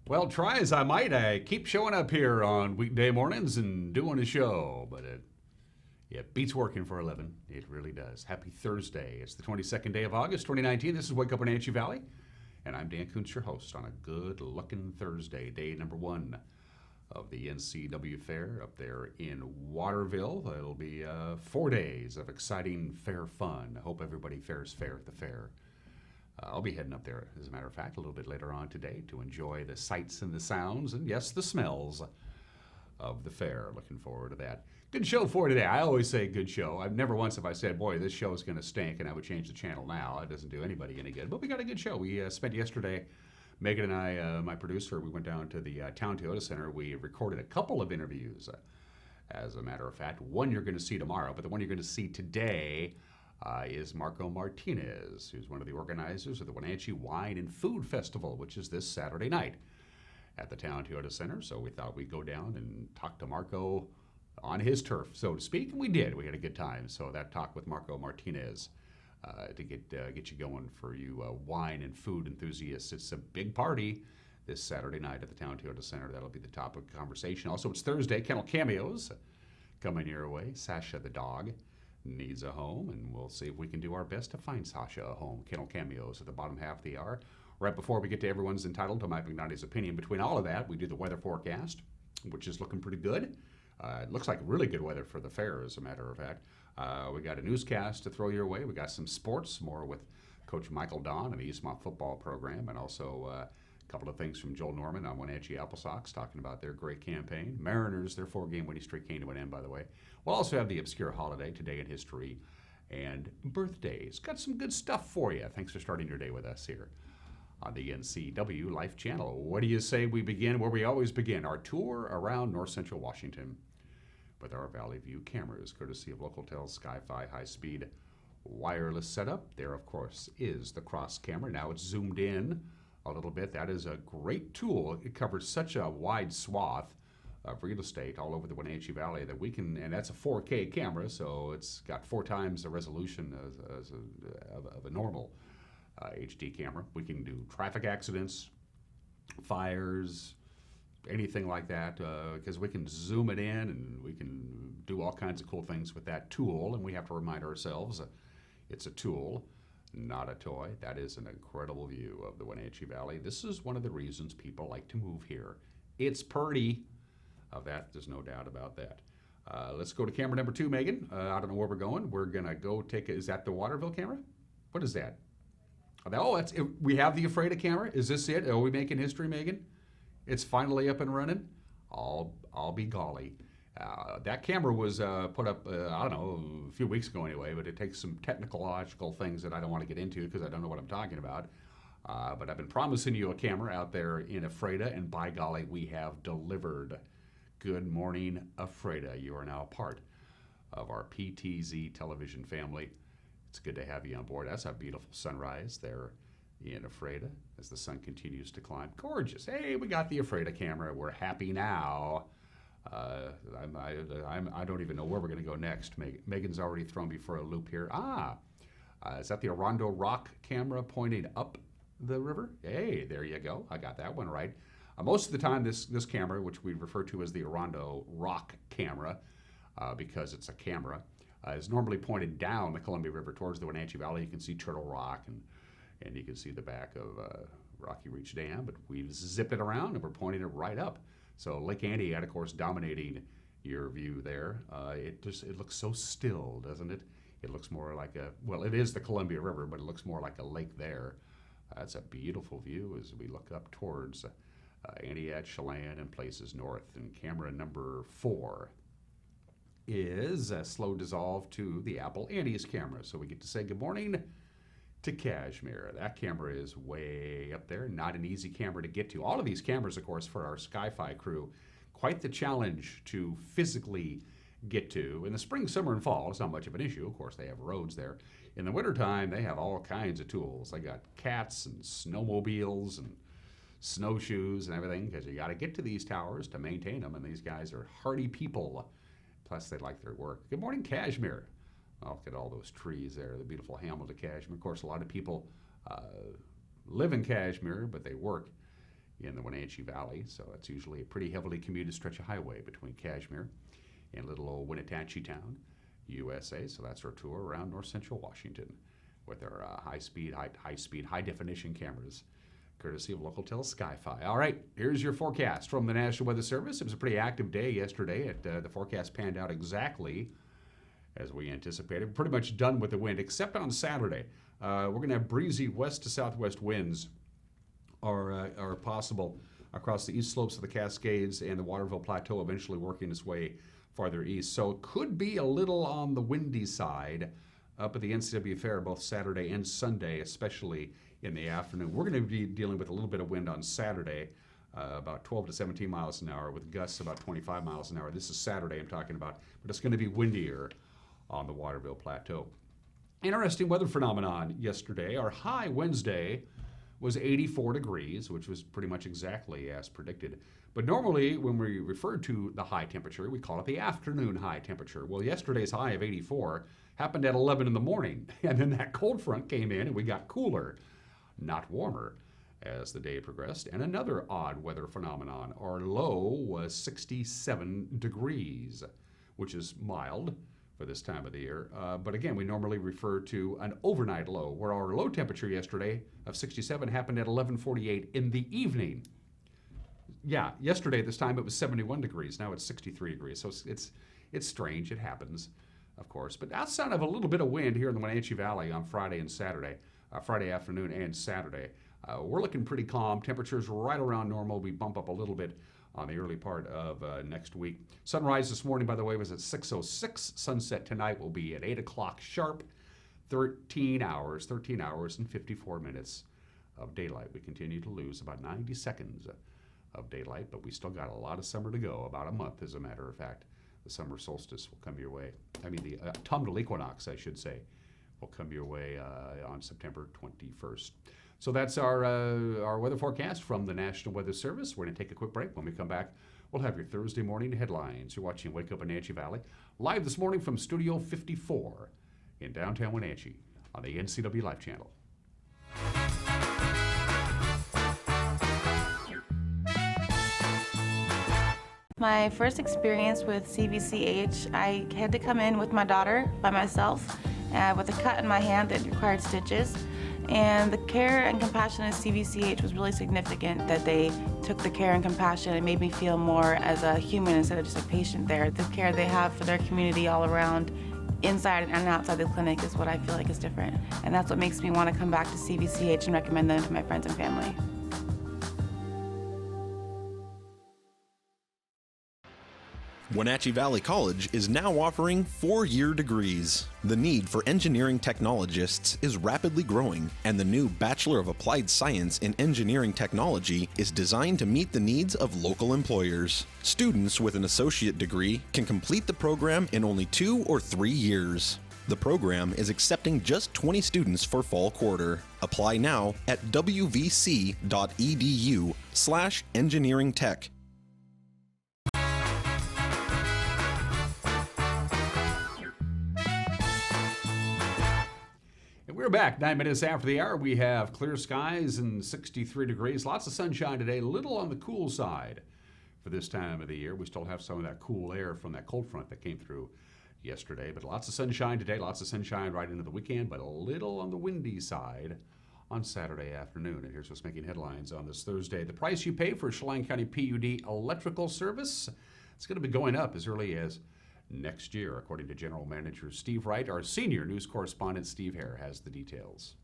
Well, try as I might, I keep showing up here on weekday mornings and doing a show, but it beats working for a living. It really does. Happy Thursday. It's the 22nd day of August, 2019. This is Wake Up Wenatchee Valley, and I'm Dan Kuntz, your host, on a good-looking Thursday, day number one of the NCW Fair up there in Waterville. It'll be 4 days of exciting fair fun. I hope everybody fares fair at the fair. I'll be heading up there, as a matter of fact, a little bit later on today to enjoy the sights and the sounds and, yes, the smells of the fair. Looking forward to that. Good show for today. I always say good show. I've never once have I said, boy, this show is going to stink, and I would change the channel now. It doesn't do anybody any good. But we got a good show. We spent yesterday, Megan and I, my producer, we went down to the Town Toyota Center. We recorded a couple of interviews, as a matter of fact. One you're going to see tomorrow, but the one you're going to see today is Marco Martinez, who's one of the organizers of the Wenatchee Wine and Food Festival, which is this Saturday night at the Town Toyota Center. So we thought we'd go down and talk to Marco on his turf, so to speak, and we did. We had a good time. So that talk with Marco Martinez to get you going for you wine and food enthusiasts. It's a big party this Saturday night at the Town Toyota Center. That'll be the topic of conversation. Also, it's Thursday. Kennel Cameos coming your way. Sasha the dog needs a home, and we'll see if we can do our best to find Sasha a home. Kennel Cameos at the bottom half of the hour. Right before we get to Everyone's Entitled to Mike McNally's Opinion, between all of that, we do the weather forecast, which is looking pretty good. It looks like really good weather for the fair, as a matter of fact. We got a newscast to throw your way. We got some sports, more with Coach Michael Don and the Eastmont football program, and also a couple of things from Joel Norman on Wenatchee Apple Sox, talking about their great campaign. Mariners, their 4-game winning streak came to an end, by the way. We'll also have the obscure holiday, today in history, and birthdays. Got some good stuff for you. Thanks for starting your day with us here on the NCW Life Channel. What do you say we begin where we always begin? Our tour around North Central Washington with our Valley View cameras, courtesy of Localtel's Sky-Fi high-speed wireless setup. There, of course, is the cross camera. Now it's zoomed in a little bit. That is a great tool. It covers such a wide swath of real estate all over the Wenatchee Valley that we can, and that's a 4K camera, so it's got 4 times the resolution of a normal HD camera. We can do traffic accidents, fires, anything like that, because we can zoom it in and we can do all kinds of cool things with that tool, and we have to remind ourselves it's a tool, not a toy. That is an incredible view of the Wenatchee Valley. This is one of the reasons people like to move here. It's pretty. Of that, there's no doubt about that. Let's go to camera number 2, Megan. I don't know where we're going. We're going to go take is that the Waterville camera? What is that? That's it. We have the Ephrata camera. Is this it? Are we making history, Megan? It's finally up and running? I'll be golly. That camera was put up, I don't know, a few weeks ago anyway, but it takes some technological things that I don't want to get into because I don't know what I'm talking about. But I've been promising you a camera out there in Ephrata, and by golly, we have delivered. Good morning, Ephrata. You are now a part of our PTZ television family. It's good to have you on board. That's a beautiful sunrise there in Ephrata as the sun continues to climb. Gorgeous. Hey, we got the Ephrata camera. We're happy now. I don't even know where we're going to go next. Megan's already thrown me for a loop here. Is that the Orondo Rock camera pointing up the river? Hey, there you go. I got that one right. Most of the time, this camera, which we refer to as the Orondo Rock camera, because it's a camera, is normally pointed down the Columbia River towards the Wenatchee Valley. You can see Turtle Rock, and you can see the back of Rocky Reach Dam, but we've zipped it around, and we're pointing it right up. So Lake Antiad, of course, dominating your view there. It looks so still, doesn't it? It looks more like it is the Columbia River, but it looks more like a lake there. That's a beautiful view as we look up towards Antiad, Chelan, and places north. And camera number 4 is a slow dissolve to the Apple Andes camera. So we get to say good morning to Kashmir. That camera is way up there. Not an easy camera to get to. All of these cameras, of course, for our Sky-Fi crew, quite the challenge to physically get to. In the spring, summer, and fall, it's not much of an issue. Of course, they have roads there. In the wintertime, they have all kinds of tools. They got cats and snowmobiles and snowshoes and everything, because you got to get to these towers to maintain them, and these guys are hardy people. Plus, they like their work. Good morning, Kashmir. Oh, look at all those trees there, the beautiful hamlet of Kashmir. Of course, a lot of people live in Kashmir, but they work in the Wenatchee Valley. So it's usually a pretty heavily commuted stretch of highway between Kashmir and little old Wenatchee town, USA. So that's our tour around north central Washington with our high definition cameras, courtesy of Local Sky-Fi. All right, here's your forecast from the National Weather Service. It was a pretty active day yesterday. The forecast panned out exactly as we anticipated. Pretty much done with the wind, except on Saturday. We're going to have breezy west to southwest winds are possible across the east slopes of the Cascades and the Waterville Plateau, eventually working its way farther east. So it could be a little on the windy side up at the NCW Fair both Saturday and Sunday, especially in the afternoon. We're going to be dealing with a little bit of wind on Saturday, about 12 to 17 miles an hour, with gusts about 25 miles an hour. This is Saturday I'm talking about, but it's going to be windier on the Waterville Plateau. Interesting weather phenomenon yesterday. Our high Wednesday was 84 degrees, which was pretty much exactly as predicted. But normally when we refer to the high temperature, we call it the afternoon high temperature. Well, yesterday's high of 84 happened at 11 in the morning, and then that cold front came in and we got cooler, not warmer, as the day progressed. And another odd weather phenomenon. Our low was 67 degrees, which is mild for this time of the year. But again, we normally refer to an overnight low, where our low temperature yesterday of 67 happened at 11:48 in the evening. Yeah, yesterday at this time it was 71 degrees. Now it's 63 degrees. So it's strange. It happens, of course. But outside of a little bit of wind here in the Wenatchee Valley on Friday and Saturday, Friday afternoon and Saturday, we're looking pretty calm. Temperatures right around normal. We bump up a little bit on the early part of next week. Sunrise this morning, by the way, was at 6:06. Sunset tonight will be at 8 o'clock sharp. 13 hours and 54 minutes of daylight. We continue to lose about 90 seconds of daylight, but we still got a lot of summer to go, about a month as a matter of fact. The summer solstice will come your way. I mean, the autumnal equinox, I should say, will come your way on September 21st. So that's our weather forecast from the National Weather Service. We're going to take a quick break. When we come back, we'll have your Thursday morning headlines. You're watching Wake Up Wenatchee Valley, live this morning from Studio 54 in downtown Wenatchee on the NCW Life Channel. My first experience with CVCH, I had to come in with my daughter by myself with a cut in my hand that required stitches. And the care and compassion at CVCH was really significant, that they took the care and compassion and made me feel more as a human instead of just a patient there. The care they have for their community all around, inside and outside the clinic, is what I feel like is different. And that's what makes me want to come back to CVCH and recommend them to my friends and family. Wenatchee Valley College is now offering 4-year degrees. The need for engineering technologists is rapidly growing, and the new Bachelor of Applied Science in Engineering Technology is designed to meet the needs of local employers. Students with an associate degree can complete the program in only 2 or 3 years. The program is accepting just 20 students for fall quarter. Apply now at wvc.edu/engineeringtech. We're back 9 minutes after the hour. We have clear skies and 63 degrees. Lots of sunshine today, a little on the cool side for this time of the year. We still have some of that cool air from that cold front that came through yesterday, but lots of sunshine today, lots of sunshine right into the weekend, but a little on the windy side on Saturday afternoon. And here's what's making headlines on this Thursday. The price you pay for Chelan County PUD electrical service, it's going to be going up as early as next year, according to General Manager Steve Wright. Our senior news correspondent Steve Hare has the details.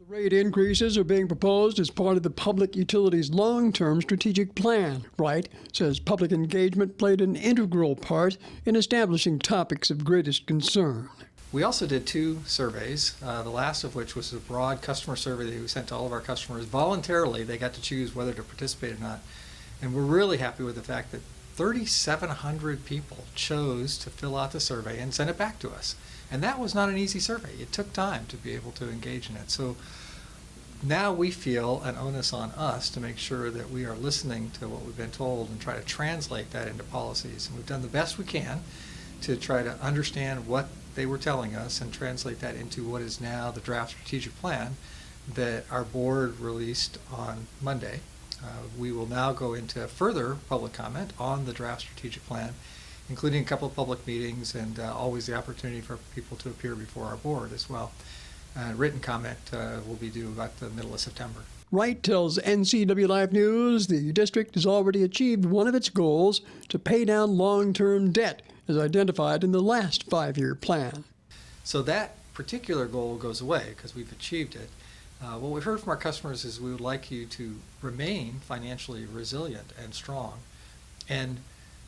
The rate increases are being proposed as part of the Public Utilities long-term strategic plan. Wright says public engagement played an integral part in establishing topics of greatest concern. We also did 2 surveys, the last of which was a broad customer survey that we sent to all of our customers. Voluntarily, they got to choose whether to participate or not. And we're really happy with the fact that 3,700 people chose to fill out the survey and send it back to us. And that was not an easy survey. It took time to be able to engage in it. So now we feel an onus on us to make sure that we are listening to what we've been told and try to translate that into policies. And we've done the best we can to try to understand what they were telling us and translate that into what is now the draft strategic plan that our board released on Monday. We will now go into further public comment on the draft strategic plan, including a couple of public meetings and always the opportunity for people to appear before our board as well. Written comment will be due about the middle of September. Wright tells NCW Life News the district has already achieved one of its goals to pay down long-term debt as identified in the last 5-year plan. So that particular goal goes away because we've achieved it. What we've heard from our customers is we would like you to remain financially resilient and strong and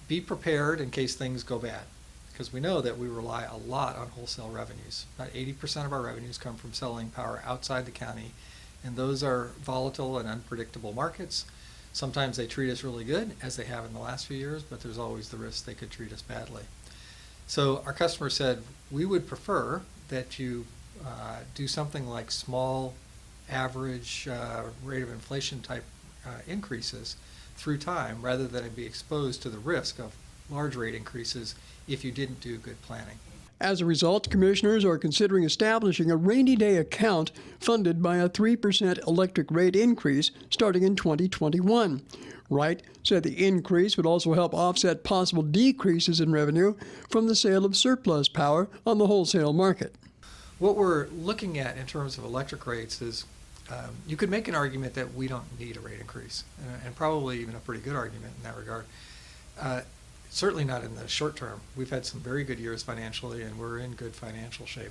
be prepared in case things go bad, because we know that we rely a lot on wholesale revenues. About 80% of our revenues come from selling power outside the county, and those are volatile and unpredictable markets. Sometimes they treat us really good, as they have in the last few years, but there's always the risk they could treat us badly. So our customers said, we would prefer that you do something like small, average rate of inflation type increases through time, rather than be exposed to the risk of large rate increases if you didn't do good planning. As a result, commissioners are considering establishing a rainy day account funded by a 3% electric rate increase starting in 2021. Wright said the increase would also help offset possible decreases in revenue from the sale of surplus power on the wholesale market. What we're looking at in terms of electric rates is you could make an argument that we don't need a rate increase, and probably even a pretty good argument in that regard. Certainly not in the short term. We've had some very good years financially, and we're in good financial shape.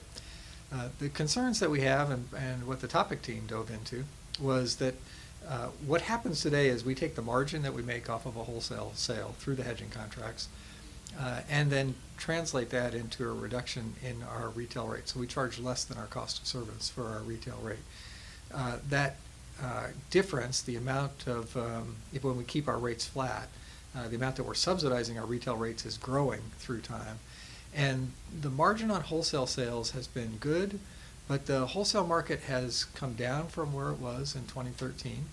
The concerns that we have, and what the topic team dove into, was that what happens today is we take the margin that we make off of a wholesale sale through the hedging contracts, and then translate that into a reduction in our retail rate. So we charge less than our cost of service for our retail rate. That difference, the amount of, when we keep our rates flat, the amount that we're subsidizing our retail rates is growing through time. And the margin on wholesale sales has been good, but the wholesale market has come down from where it was in 2013.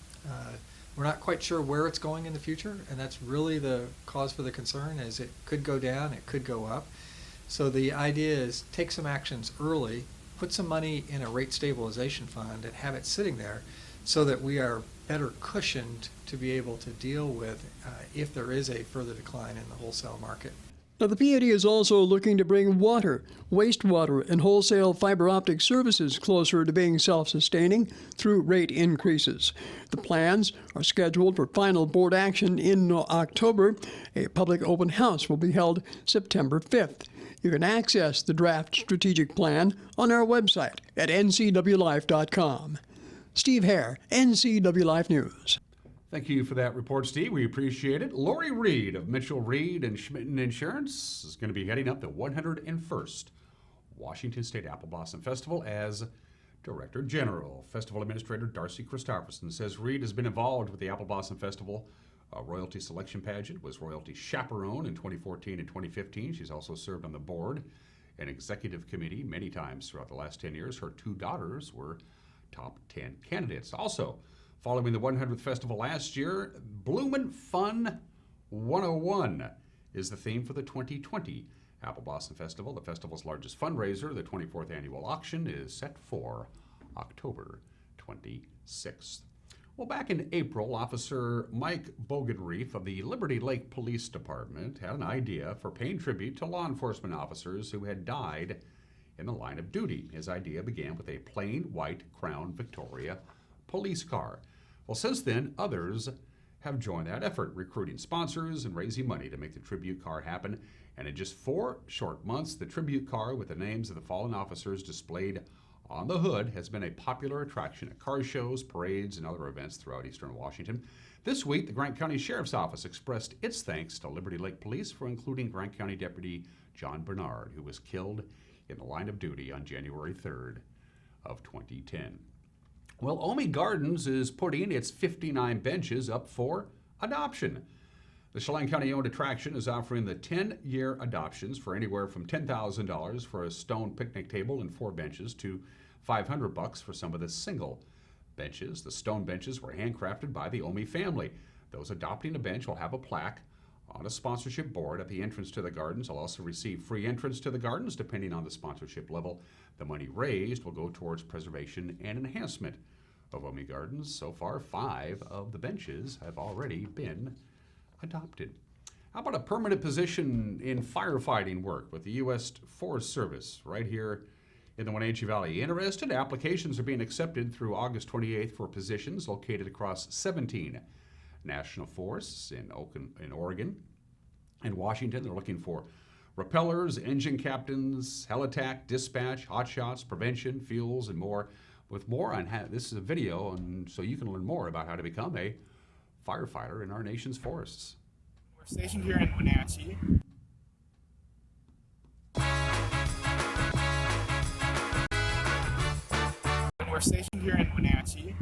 We're not quite sure where it's going in the future, and that's really the cause for the concern, is it could go down, it could go up. So the idea is take some actions early, put some money in a rate stabilization fund and have it sitting there so that we are better cushioned to be able to deal with if there is a further decline in the wholesale market. Now, the PAD is also looking to bring water, wastewater, and wholesale fiber optic services closer to being self-sustaining through rate increases. The plans are scheduled for final board action in October. A public open house will be held September 5th. You can access the draft strategic plan on our website at ncwlife.com. Steve Hare, NCW Life News. Thank you for that report, Steve. We appreciate it. Lori Reed of Mitchell Reed and Schmitten Insurance is going to be heading up the 101st Washington State Apple Blossom Festival as Director General. Festival Administrator Darcy Christopherson says Reed has been involved with the Apple Blossom Festival royalty selection pageant, was royalty chaperone in 2014 and 2015. She's also served on the board and executive committee many times throughout the last 10 years. Her 2 daughters were top 10 candidates. Also, following the 100th festival last year, Bloomin' Fun 101 is the theme for the 2020 Apple Blossom Festival. The festival's largest fundraiser, the 24th annual auction, is set for October 26th. Well, back in April, Officer Mike Bogenreef of the Liberty Lake Police Department had an idea for paying tribute to law enforcement officers who had died in the line of duty. His idea began with a plain white Crown Victoria police car. Well, since then, others have joined that effort, recruiting sponsors and raising money to make the tribute car happen. And in just 4 short months, the tribute car with the names of the fallen officers displayed on the hood has been a popular attraction at car shows, parades, and other events throughout eastern Washington. This week, the Grant County Sheriff's Office expressed its thanks to Liberty Lake Police for including Grant County Deputy John Bernard, who was killed in the line of duty on January 3rd of 2010. Well, Omi Gardens is putting its 59 benches up for adoption. The Chelan County-owned attraction is offering the 10-year adoptions for anywhere from $10,000 for a stone picnic table and 4 benches to $500 for some of the single benches. The stone benches were handcrafted by the Omi family. Those adopting a bench will have a plaque on a sponsorship board at the entrance to the gardens. They'll also receive free entrance to the gardens depending on the sponsorship level. The money raised will go towards preservation and enhancement of OMI Gardens. So far, 5 of the benches have already been adopted. How about a permanent position in firefighting work with the U.S. Forest Service right here in the Wenatchee Valley? Interested? Applications are being accepted through August 28th for positions located across 17 national forests in Oregon and Washington. They're looking for repellers, engine captains, helitac, dispatch, hotshots, prevention, fuels, and more. With more on how this is a video, and so you can learn more about how to become a firefighter in our nation's forests. We're stationed here in Wenatchee. We're stationed here in Wenatchee.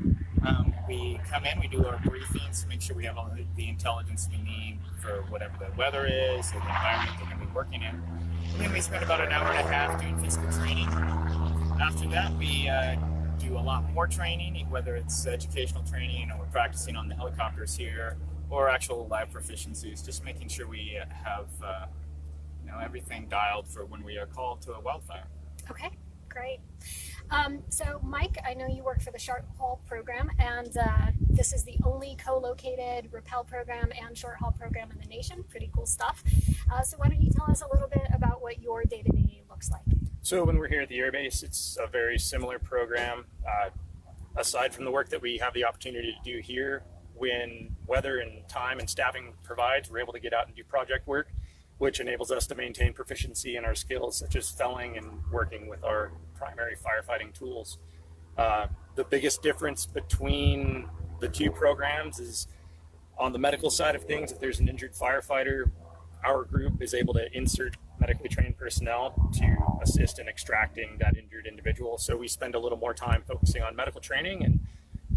We come in, we do our briefings to make sure we have all the intelligence we need for whatever the weather is or the environment we're going to be working in. And then we spend about an hour and a half doing physical training. After that, we do a lot more training, whether it's educational training or we're practicing on the helicopters here or actual live proficiencies, just making sure we have everything dialed for when we are called to a wildfire. Okay, great. So Mike, I know you work for the short haul program, and this is the only co-located rappel program and short haul program in the nation. Pretty cool stuff. So why don't you tell us a little bit about what your day-to-day looks like? So when we're here at the airbase, it's a very similar program. Aside from the work that we have the opportunity to do here, when weather and time and staffing provides, we're able to get out and do project work, which enables us to maintain proficiency in our skills, such as felling and working with our primary firefighting tools. The biggest difference between the two programs is on the medical side of things. If there's an injured firefighter, our group is able to insert medically trained personnel to assist in extracting that injured individual. So we spend a little more time focusing on medical training and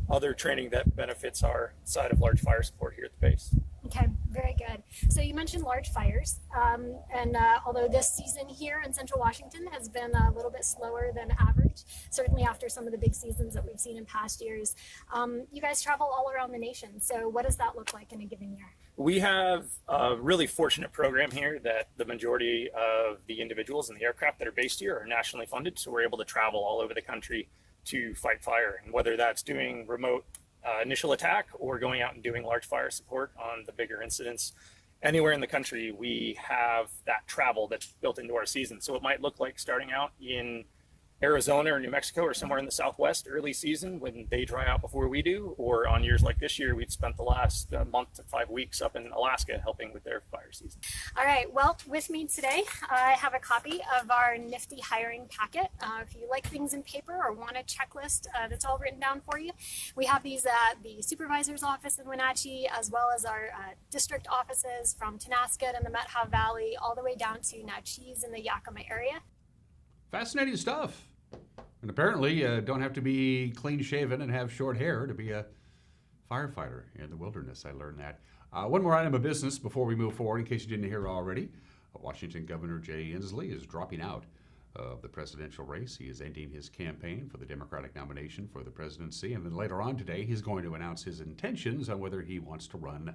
other training that benefits our side of large fire support here at the base. Okay, very good. So you mentioned large fires, and although this season here in Central Washington has been a little bit slower than average, certainly after some of the big seasons that we've seen in past years, you guys travel all around the nation. So what does that look like in a given year? We have a really fortunate program here that the majority of the individuals and the aircraft that are based here are nationally funded, so we're able to travel all over the country to fight fire, and whether that's doing remote initial attack or going out and doing large fire support on the bigger incidents. Anywhere in the country, we have that travel that's built into our season. So it might look like starting out in Arizona or New Mexico or somewhere in the Southwest early season when they dry out before we do, or on years like this year, we've spent the last month to 5 weeks up in Alaska helping with their fire season. All right, well, with me today, I have a copy of our nifty hiring packet. If you like things in paper or want a checklist that's all written down for you, we have these at the supervisor's office in Wenatchee, as well as our district offices from Tonasket and the Methow Valley, all the way down to Natchez in the Yakima area. Fascinating stuff. And apparently, don't have to be clean shaven and have short hair to be a firefighter in the wilderness. I learned that. One more item of business before we move forward, in case you didn't hear already. Washington Governor Jay Inslee is dropping out of the presidential race. He is ending his campaign for the Democratic nomination for the presidency. And then later on today, he's going to announce his intentions on whether he wants to run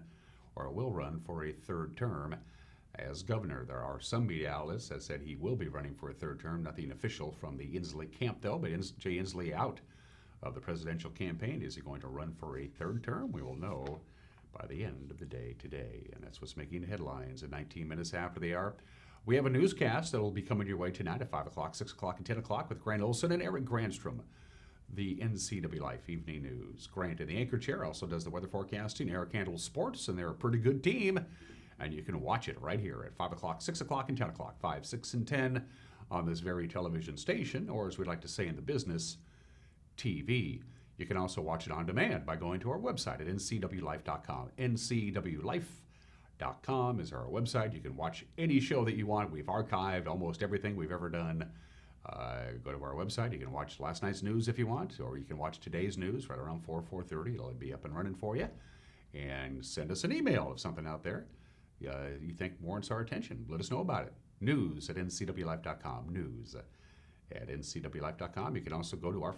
or will run for a third term as governor. There are some media outlets that said he will be running for a third term. Nothing official from the Inslee camp, though. But Jay Inslee out of the presidential campaign. Is he going to run for a third term? We will know by the end of the day today. And that's what's making headlines at 19 minutes after the hour. We have a newscast that will be coming your way tonight at 5 o'clock, 6 o'clock, and 10 o'clock with Grant Olson and Eric Grandstrom, the NCW Life Evening News. Grant in the anchor chair also does the weather forecasting. Eric handles sports, and they're a pretty good team. And you can watch it right here at 5 o'clock, 6 o'clock, and 10 o'clock, 5, 6, and 10 on this very television station, or as we like to say in the business, TV. You can also watch it on demand by going to our website at ncwlife.com. ncwlife.com is our website. You can watch any show that you want. We've archived almost everything we've ever done. Go to our website. You can watch last night's news if you want, or you can watch today's news right around 4:30. It'll be up and running for you. And send us an email if something out there you think warrants our attention. Let us know about it. News at ncwlife.com. News at ncwlife.com. You can also go to our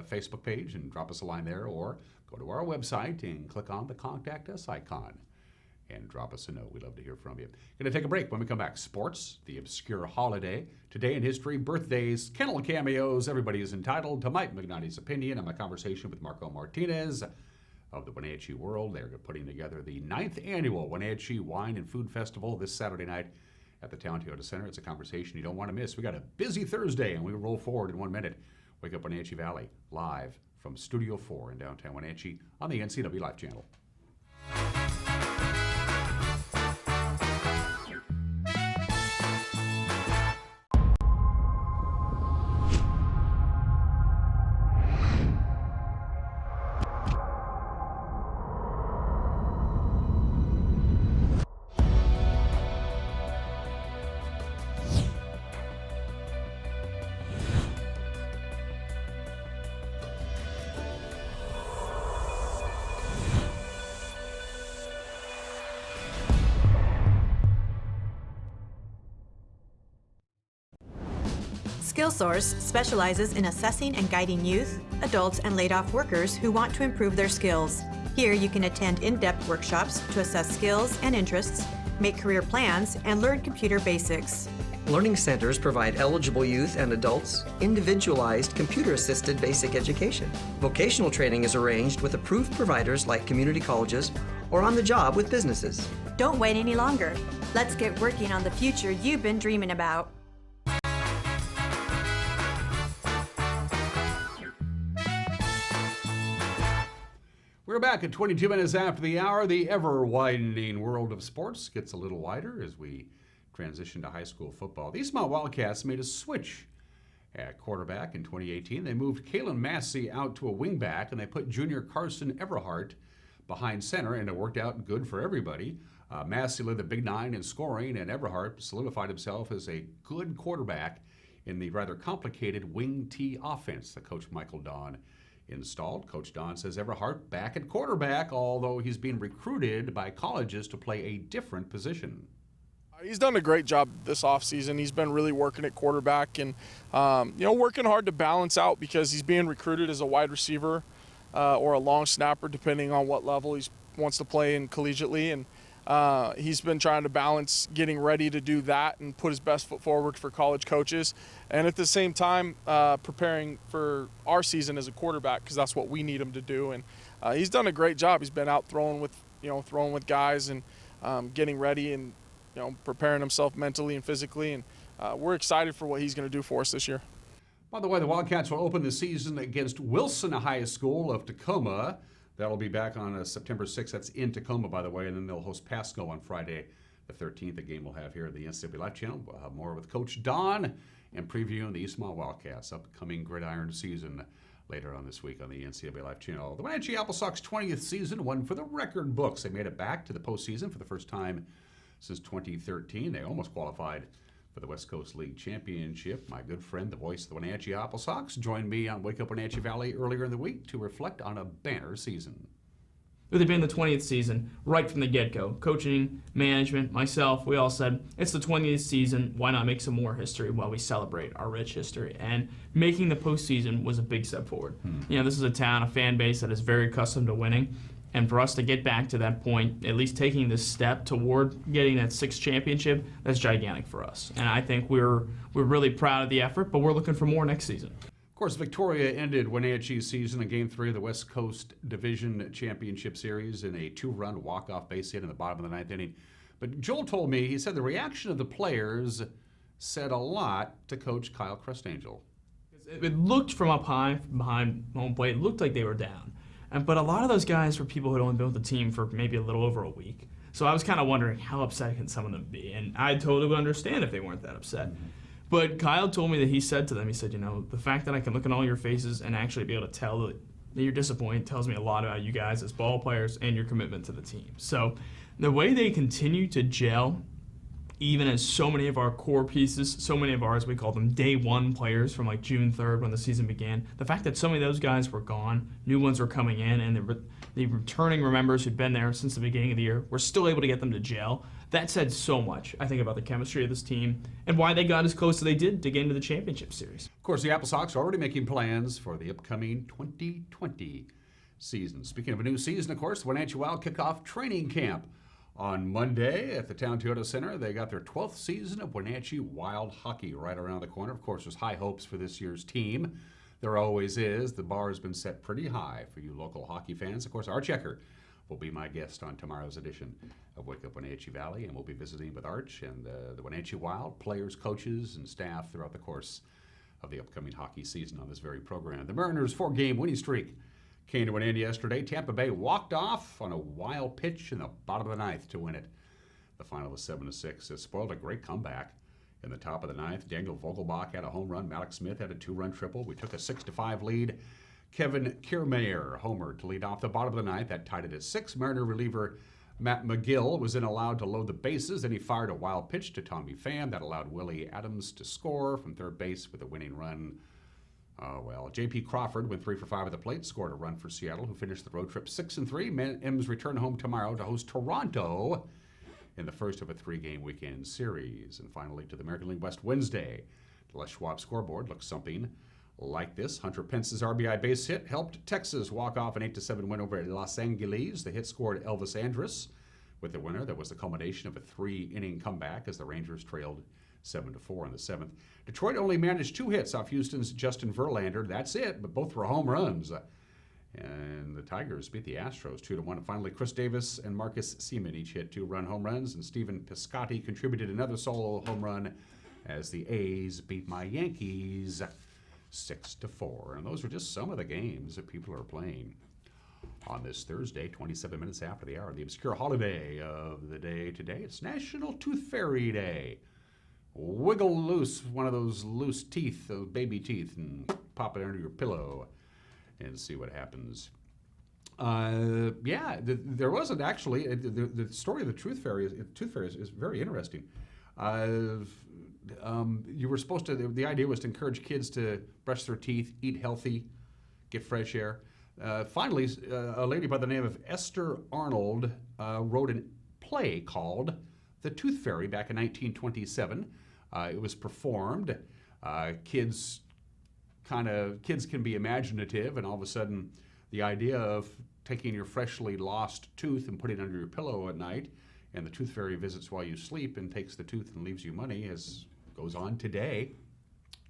Facebook page and drop us a line there, or go to our website and click on the Contact Us icon. and drop us a note. We'd love to hear from you. Going to take a break. When we come back, sports, the obscure holiday, today in history, birthdays, kennel cameos. Everybody is entitled to Mike McNally's opinion. And my conversation with Marco Martinez of the Wenatchee World. They're putting together the 9th annual Wenatchee Wine and Food Festival this Saturday night at the Town Toyota Center. It's a conversation you don't want to miss. We got a busy Thursday, and we roll forward in 1 minute. Wake Up Wenatchee Valley, live from Studio 4 in downtown Wenatchee on the NCW Life Channel. SkillSource specializes in assessing and guiding youth, adults, and laid-off workers who want to improve their skills. Here you can attend in-depth workshops to assess skills and interests, make career plans, and learn computer basics. Learning centers provide eligible youth and adults individualized computer-assisted basic education. Vocational training is arranged with approved providers like community colleges or on the job with businesses. Don't wait any longer. Let's get working on the future you've been dreaming about. We're back at 22 minutes after the hour. The ever-widening world of sports gets a little wider as we transition to high school football. The Eastmont Wildcats made a switch at quarterback in 2018. They moved Kalen Massey out to a wingback, and they put junior Carson Everhart behind center, and it worked out good for everybody. Massey led the Big Nine in scoring, and Everhart solidified himself as a good quarterback in the rather complicated wing T offense that Coach Michael Dawn installed. Coach Dawn says Everhart back at quarterback, although he's being recruited by colleges to play a different position. He's done a great job this offseason. He's been really working at quarterback and, working hard to balance out because he's being recruited as a wide receiver or a long snapper, depending on what level he wants to play in collegiately. And he's been trying to balance getting ready to do that and put his best foot forward for college coaches. And at the same time, preparing for our season as a quarterback because that's what we need him to do. And he's done a great job. He's been out throwing with guys and getting ready and, preparing himself mentally and physically, and we're excited for what he's going to do for us this year. By the way, the Wildcats will open the season against Wilson High School of Tacoma. That'll be back on September 6th. That's in Tacoma, by the way, and then they'll host Pasco on Friday the 13th, a game we'll have here at the NCW Life Channel. We'll have more with Coach Dawn and previewing the Eastmont Wildcats' upcoming gridiron season later on this week on the NCW Life Channel. The Wenatchee Apple Sox 20th season, one for the record books. They made it back to the postseason for the first time since 2013. They almost qualified for the West Coast League Championship. My good friend, the voice of the Wenatchee Apple Sox, joined me on Wake Up Wenatchee Valley earlier in the week to reflect on a banner season. With it being the 20th season, right from the get-go, coaching, management, myself, we all said, it's the 20th season, why not make some more history while we celebrate our rich history? And making the postseason was a big step forward. This is a town, a fan base that is very accustomed to winning. And for us to get back to that point, at least taking this step toward getting that 6th championship, that's gigantic for us. And I think we're really proud of the effort, but we're looking for more next season. Of course, Victoria ended Wenatchee's season in Game 3 of the West Coast Division Championship Series in a 2-run walk-off base hit in the bottom of the 9th inning. But Joel told me, he said the reaction of the players said a lot to Coach Kyle Crestangel. It looked from up high, from behind home plate, it looked like they were down. But a lot of those guys were people who had only been with the team for maybe a little over a week. So I was kind of wondering how upset can some of them be. And I totally would understand if they weren't that upset. But Kyle told me that he said to them, he said, the fact that I can look in all your faces and actually be able to tell that you're disappointed tells me a lot about you guys as ball players and your commitment to the team. So the way they continue to gel, even as so many of our core pieces, so many of ours, we call them day one players from like June 3rd when the season began, the fact that so many of those guys were gone, new ones were coming in, and the returning members who'd been there since the beginning of the year, we're still able to get them to gel. That said so much, I think, about the chemistry of this team and why they got as close as they did to get into the championship series. Of course, the Apple Sox are already making plans for the upcoming 2020 season. Speaking of a new season, of course, the Wenatchee Wild kick off training camp On Monday at the Town Toyota Center, they got their 12th season of Wenatchee Wild Hockey right around the corner. Of course, there's high hopes for this year's team. There always is. The bar has been set pretty high for you local hockey fans. Of course, Art Checker will be my guest on tomorrow's edition of Wake Up Wenatchee Valley, and we'll be visiting with Arch and the Wenatchee Wild players, coaches, and staff throughout the course of the upcoming hockey season on this very program. The Mariners' 4-game winning streak came to an end yesterday. Tampa Bay walked off on a wild pitch in the bottom of the ninth to win it. The final was 7-6. It spoiled a great comeback. In the top of the ninth, Daniel Vogelbach had a home run. Malik Smith had a 2-run triple. We took a 6-5 lead. Kevin Kiermaier homered to lead off the bottom of the ninth. That tied it at 6. Mariner reliever Matt McGill was then allowed to load the bases. Then he fired a wild pitch to Tommy Pham. That allowed Willie Adams to score from third base with a winning run. Oh, well, J.P. Crawford went 3 for 5 at the plate, scored a run for Seattle, who finished the road trip 6-3. M's return home tomorrow to host Toronto in the first of a 3-game weekend series. And finally, to the American League West Wednesday. The Les Schwab scoreboard looks something like this. Hunter Pence's RBI base hit helped Texas walk off an 8-7 win over Los Angeles. The hit scored Elvis Andrus with the winner. That was the culmination of a 3-inning comeback as the Rangers trailed 7-4 in the 7th. Detroit only managed 2 hits off Houston's Justin Verlander. That's it, but both were home runs. And the Tigers beat the Astros 2-1. And finally, Chris Davis and Marcus Semien each hit 2-run home runs, and Stephen Piscotty contributed another solo home run as the A's beat my Yankees 6-4. And those are just some of the games that people are playing on this Thursday, 27 minutes after the hour. The obscure holiday of the day today, it's National Tooth Fairy Day. Wiggle loose one of those loose teeth, those baby teeth, and pop it under your pillow and see what happens. There wasn't actually, the story of the Tooth Fairy is very interesting. You were supposed to, the idea was to encourage kids to brush their teeth, eat healthy, get fresh air. Finally, a lady by the name of Esther Arnold wrote a play called The Tooth Fairy back in 1927. It was performed. Kids can be imaginative, and all of a sudden the idea of taking your freshly lost tooth and putting it under your pillow at night, and the Tooth Fairy visits while you sleep and takes the tooth and leaves you money, as goes on today,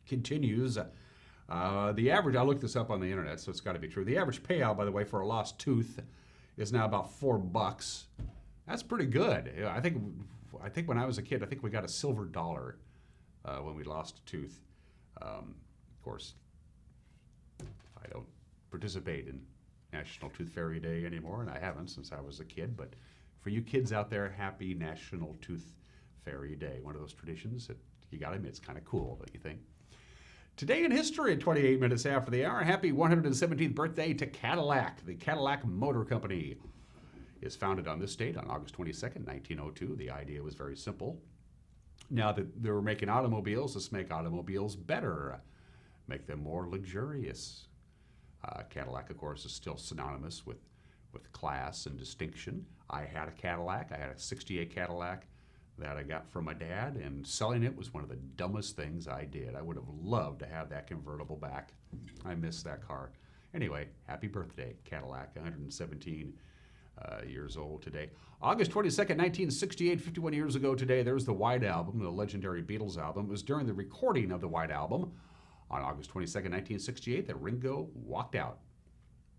continues. The average, I looked this up on the internet, so it's got to be true. The average payout, by the way, for a lost tooth is now about $4. That's pretty good. I think when I was a kid, I think we got a silver dollar when we lost a tooth. Of course, I don't participate in National Tooth Fairy Day anymore, and I haven't since I was a kid. But for you kids out there, happy National Tooth Fairy Day. One of those traditions that you got to admit, it's kind of cool, don't you think? Today in history at 28 minutes after the hour, happy 117th birthday to Cadillac. The Cadillac Motor Company is founded on this date, on August 22nd, 1902. The idea was very simple. Now that they were making automobiles, let's make automobiles better, make them more luxurious. Cadillac, of course, is still synonymous with class and distinction. I had a Cadillac. I had a 68 Cadillac that I got from my dad, and selling it was one of the dumbest things I did. I would have loved to have that convertible back. I miss that car. Anyway, happy birthday, Cadillac, 117 years old today. August 22nd, 1968, 51 years ago today, there's the White Album, the legendary Beatles album. It was during the recording of the White Album on August 22nd, 1968, that Ringo walked out.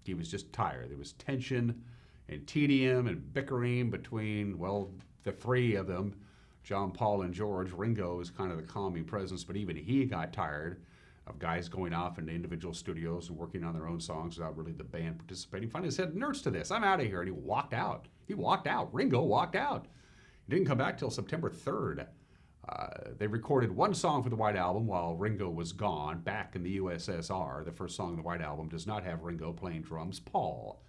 He was just tired. There was tension and tedium and bickering between, well, the three of them, John, Paul, and George. Ringo is kind of the calming presence, but even he got tired of guys going off into individual studios and working on their own songs without really the band participating. Finally said, "Nerds to this, I'm out of here." And he walked out. Ringo walked out. He didn't come back till September 3rd. They recorded one song for the White Album while Ringo was gone, back in the USSR. The first song on the White Album does not have Ringo playing drums. Paul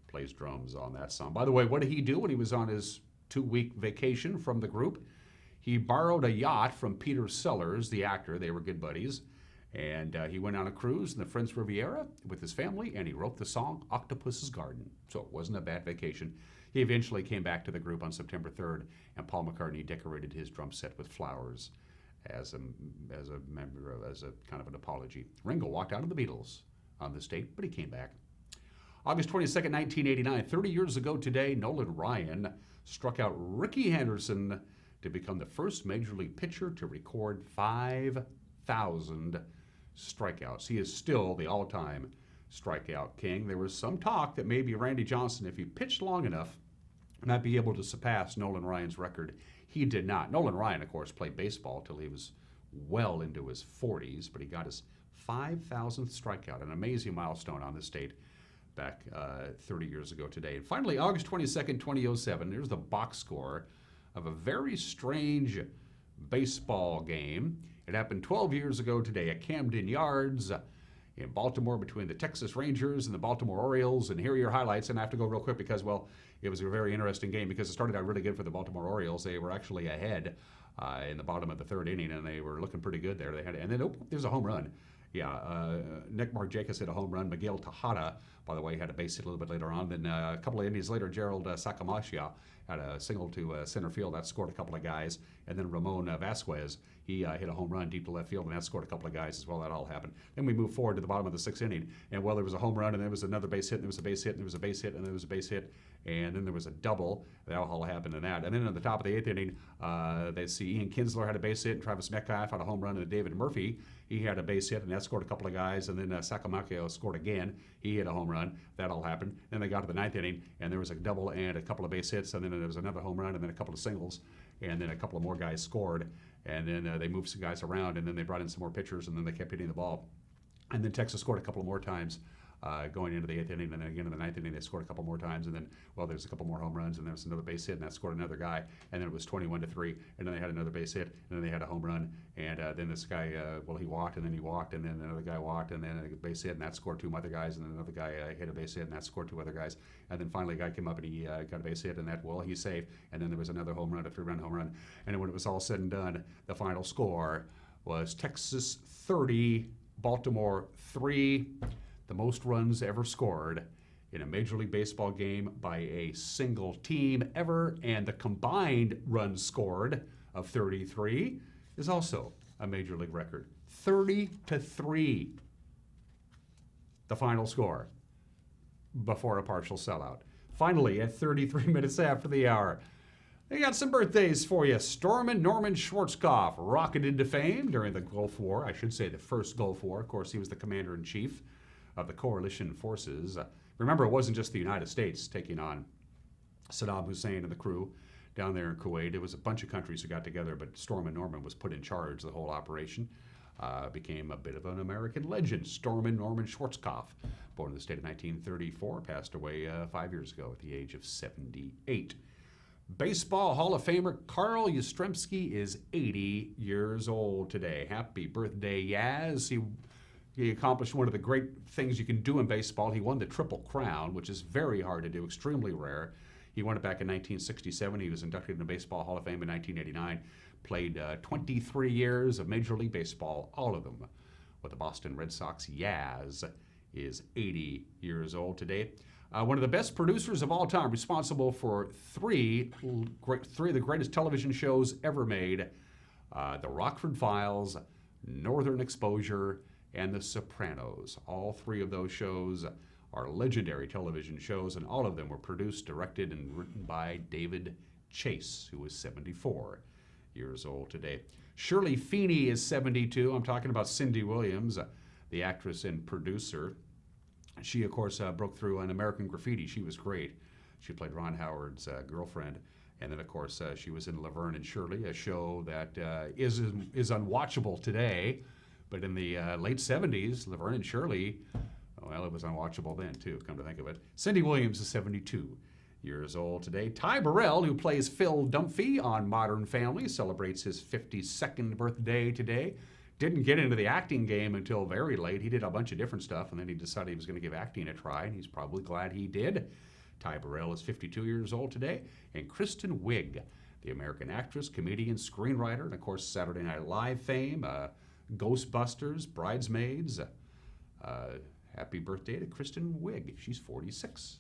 plays drums on that song. By the way, what did he do when he was on his 2-week vacation from the group? He borrowed a yacht from Peter Sellers, the actor. They were good buddies. And he went on a cruise in the French Riviera with his family, and he wrote the song Octopus's Garden. So it wasn't a bad vacation. He eventually came back to the group on September 3rd, and Paul McCartney decorated his drum set with flowers as a kind of an apology. Ringo walked out of the Beatles on this date, but he came back. August 22nd, 1989, 30 years ago today, Nolan Ryan struck out Ricky Henderson to become the first Major League pitcher to record 5,000 strikeouts. He is still the all-time strikeout king. There was some talk that maybe Randy Johnson, if he pitched long enough, might be able to surpass Nolan Ryan's record. He did not. Nolan Ryan, of course, played baseball till he was well into his 40s, but he got his 5,000th strikeout, an amazing milestone on this date back 30 years ago today. And finally, August 22nd, 2007, there's the box score of a very strange baseball game. It happened 12 years ago today at Camden Yards in Baltimore between the Texas Rangers and the Baltimore Orioles. And here are your highlights. And I have to go real quick because, well, it was a very interesting game because it started out really good for the Baltimore Orioles. They were actually ahead in the bottom of the third inning, and they were looking pretty good there. And then there's a home run. Yeah, Nick Marjacas hit a home run. Miguel Tejada, by the way, had a base hit a little bit later on. Then a couple of innings later, Gerald Sakamoshia had a single to center field. That scored a couple of guys. And then Ramon Vasquez, he hit a home run deep to left field, and that scored a couple of guys as well. That all happened. Then we moved forward to the bottom of the sixth inning, and well, there was a home run, and there was another base hit, and there was a base hit, and there was a base hit, and there was a base hit, and then there was a double. That all happened in that. And then at the top of the eighth inning, they see Ian Kinsler had a base hit, and Travis Metcalf had a home run, and David Murphy, he had a base hit, and that scored a couple of guys. And then Sakamoshia scored again. He hit a home run. That all happened. Then they got to the ninth inning, and there was a double and a couple of base hits, and then there was another home run, and then a couple of singles, and then a couple of more guys scored. And then they moved some guys around, and then they brought in some more pitchers, and then they kept hitting the ball. And then Texas scored a couple more times going into the eighth inning, and then again in the ninth inning they scored a couple more times, and then, well, there's a couple more home runs, and there was another base hit, and that scored another guy, and then it was 21-3, and then they had another base hit, and then they had a home run, and then this guy, he walked, and then he walked, and then another guy walked, and then a base hit, and that scored two other guys, and then another guy hit a base hit, and that scored two other guys, and then finally a guy came up and he got a base hit, and that, he's safe, and then there was another home run, a 3-run home run, and then when it was all said and done, the final score was Texas 30, Baltimore 3, the most runs ever scored in a Major League Baseball game by a single team ever, and the combined runs scored of 33 is also a Major League record. 30-3, the final score before a partial sellout. Finally, at 33 minutes after the hour, they got some birthdays for you. Stormin Norman Schwarzkopf rocketed into fame during the Gulf War. I should say the first Gulf War. Of course, he was the commander-in-chief of the coalition forces. Remember, it wasn't just the United States taking on Saddam Hussein and the crew down there in Kuwait. It was a bunch of countries who got together, but Stormin Norman was put in charge of the whole operation. Became a bit of an American legend. Stormin Norman Schwarzkopf, born in the state of 1934, passed away 5 years ago at the age of 78. Baseball Hall of Famer Carl Yastrzemski is 80 years old today. Happy birthday, Yaz. He accomplished one of the great things you can do in baseball. He won the Triple Crown, which is very hard to do, extremely rare. He won it back in 1967. He was inducted in the Baseball Hall of Fame in 1989. Played 23 years of Major League Baseball, all of them with the Boston Red Sox. Yaz is 80 years old today. One of the best producers of all time, responsible for three of the greatest television shows ever made, The Rockford Files, Northern Exposure, and The Sopranos. All three of those shows are legendary television shows, and all of them were produced, directed, and written by David Chase, who is 74 years old today. Shirley Feeney is 72. I'm talking about Cindy Williams, the actress and producer. She, of course, broke through on American Graffiti. She was great. She played Ron Howard's girlfriend. And then, of course, she was in Laverne and Shirley, a show that is unwatchable today. But in the late 70s, Laverne and Shirley, well, it was unwatchable then, too, come to think of it. Cindy Williams is 72 years old today. Ty Burrell, who plays Phil Dunphy on Modern Family, celebrates his 52nd birthday today. Didn't get into the acting game until very late. He did a bunch of different stuff, and then he decided he was going to give acting a try, and he's probably glad he did. Ty Burrell is 52 years old today. And Kristen Wiig, the American actress, comedian, screenwriter, and, of course, Saturday Night Live fame, Ghostbusters, Bridesmaids. Happy birthday to Kristen Wiig. She's 46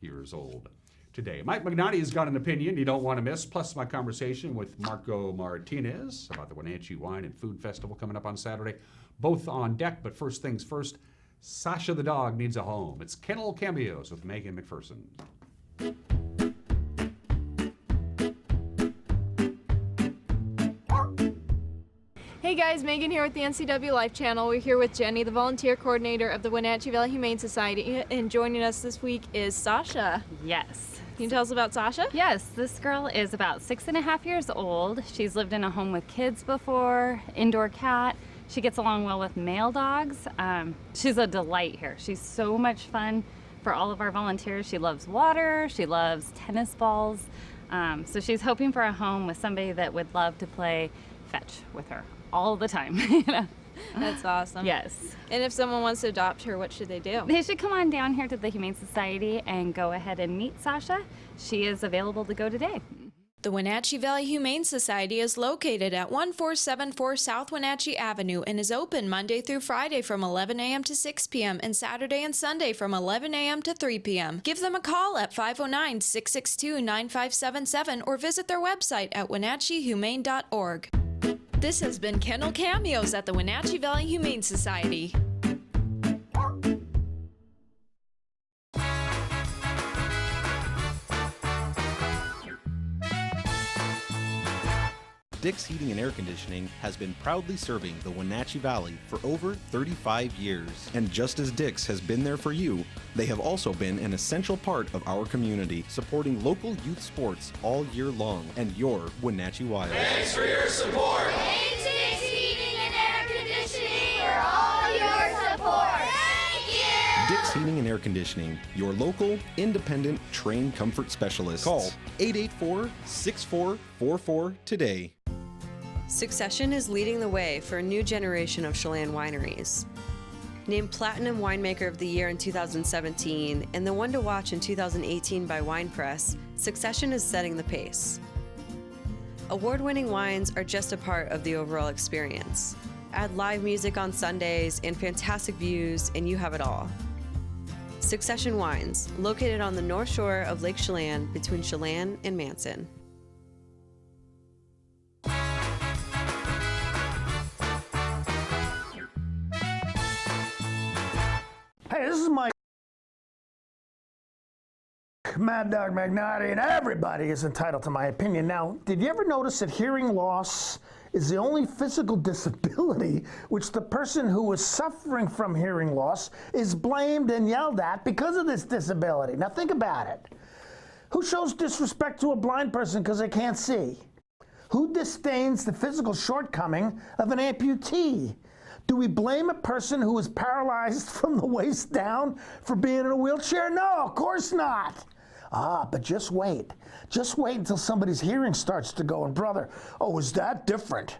years old today. Mike Magnani has got an opinion you don't want to miss, plus my conversation with Marco Martinez about the Wenatchee Wine and Food Festival coming up on Saturday. Both on deck, but first things first, Sasha the dog needs a home. It's Kennel Cameos with Megan McPherson. Hey guys, Megan here with the NCW Life Channel. We're here with Jenny, the volunteer coordinator of the Wenatchee Valley Humane Society, and joining us this week is Sasha. Yes. Can you tell us about Sasha? Yes, this girl is about 6.5 years old. She's lived in a home with kids before, indoor cat. She gets along well with male dogs. She's a delight here. She's so much fun for all of our volunteers. She loves water, she loves tennis balls. So she's hoping for a home with somebody that would love to play fetch with her all the time. That's awesome. Yes. And if someone wants to adopt her, what should they do? They should come on down here to the Humane Society and go ahead and meet Sasha. She is available to go today. The Wenatchee Valley Humane Society is located at 1474 South Wenatchee Avenue and is open Monday through Friday from 11 a.m. to 6 p.m. and Saturday and Sunday from 11 a.m. to 3 p.m. Give them a call at 509-662-9577 or visit their website at wenatcheehumane.org. This has been Kennel Cameos at the Wenatchee Valley Humane Society. Dick's Heating and Air Conditioning has been proudly serving the Wenatchee Valley for over 35 years. And just as Dick's has been there for you, they have also been an essential part of our community, supporting local youth sports all year long and your Wenatchee Wild. Thanks for your support. Thanks, Dick's Heating and Air Conditioning, for all your support. Thank you. Dick's Heating and Air Conditioning, your local, independent, trained comfort specialist. Call 884-6444 today. Succession is leading the way for a new generation of Chelan wineries. Named Platinum Winemaker of the Year in 2017 and the one to watch in 2018 by Wine Press, Succession is setting the pace. Award-winning wines are just a part of the overall experience. Add live music on Sundays and fantastic views, and you have it all. Succession Wines, located on the north shore of Lake Chelan between Chelan and Manson. Hey, this is Mike, Mad Dog Magnotti, and everybody is entitled to my opinion. Now, did you ever notice that hearing loss is the only physical disability which the person who is suffering from hearing loss is blamed and yelled at because of this disability? Now think about it. Who shows disrespect to a blind person because they can't see? Who disdains the physical shortcoming of an amputee? Do we blame a person who is paralyzed from the waist down for being in a wheelchair? No, of course not. But just wait. Just wait until somebody's hearing starts to go. And brother, oh, is that different?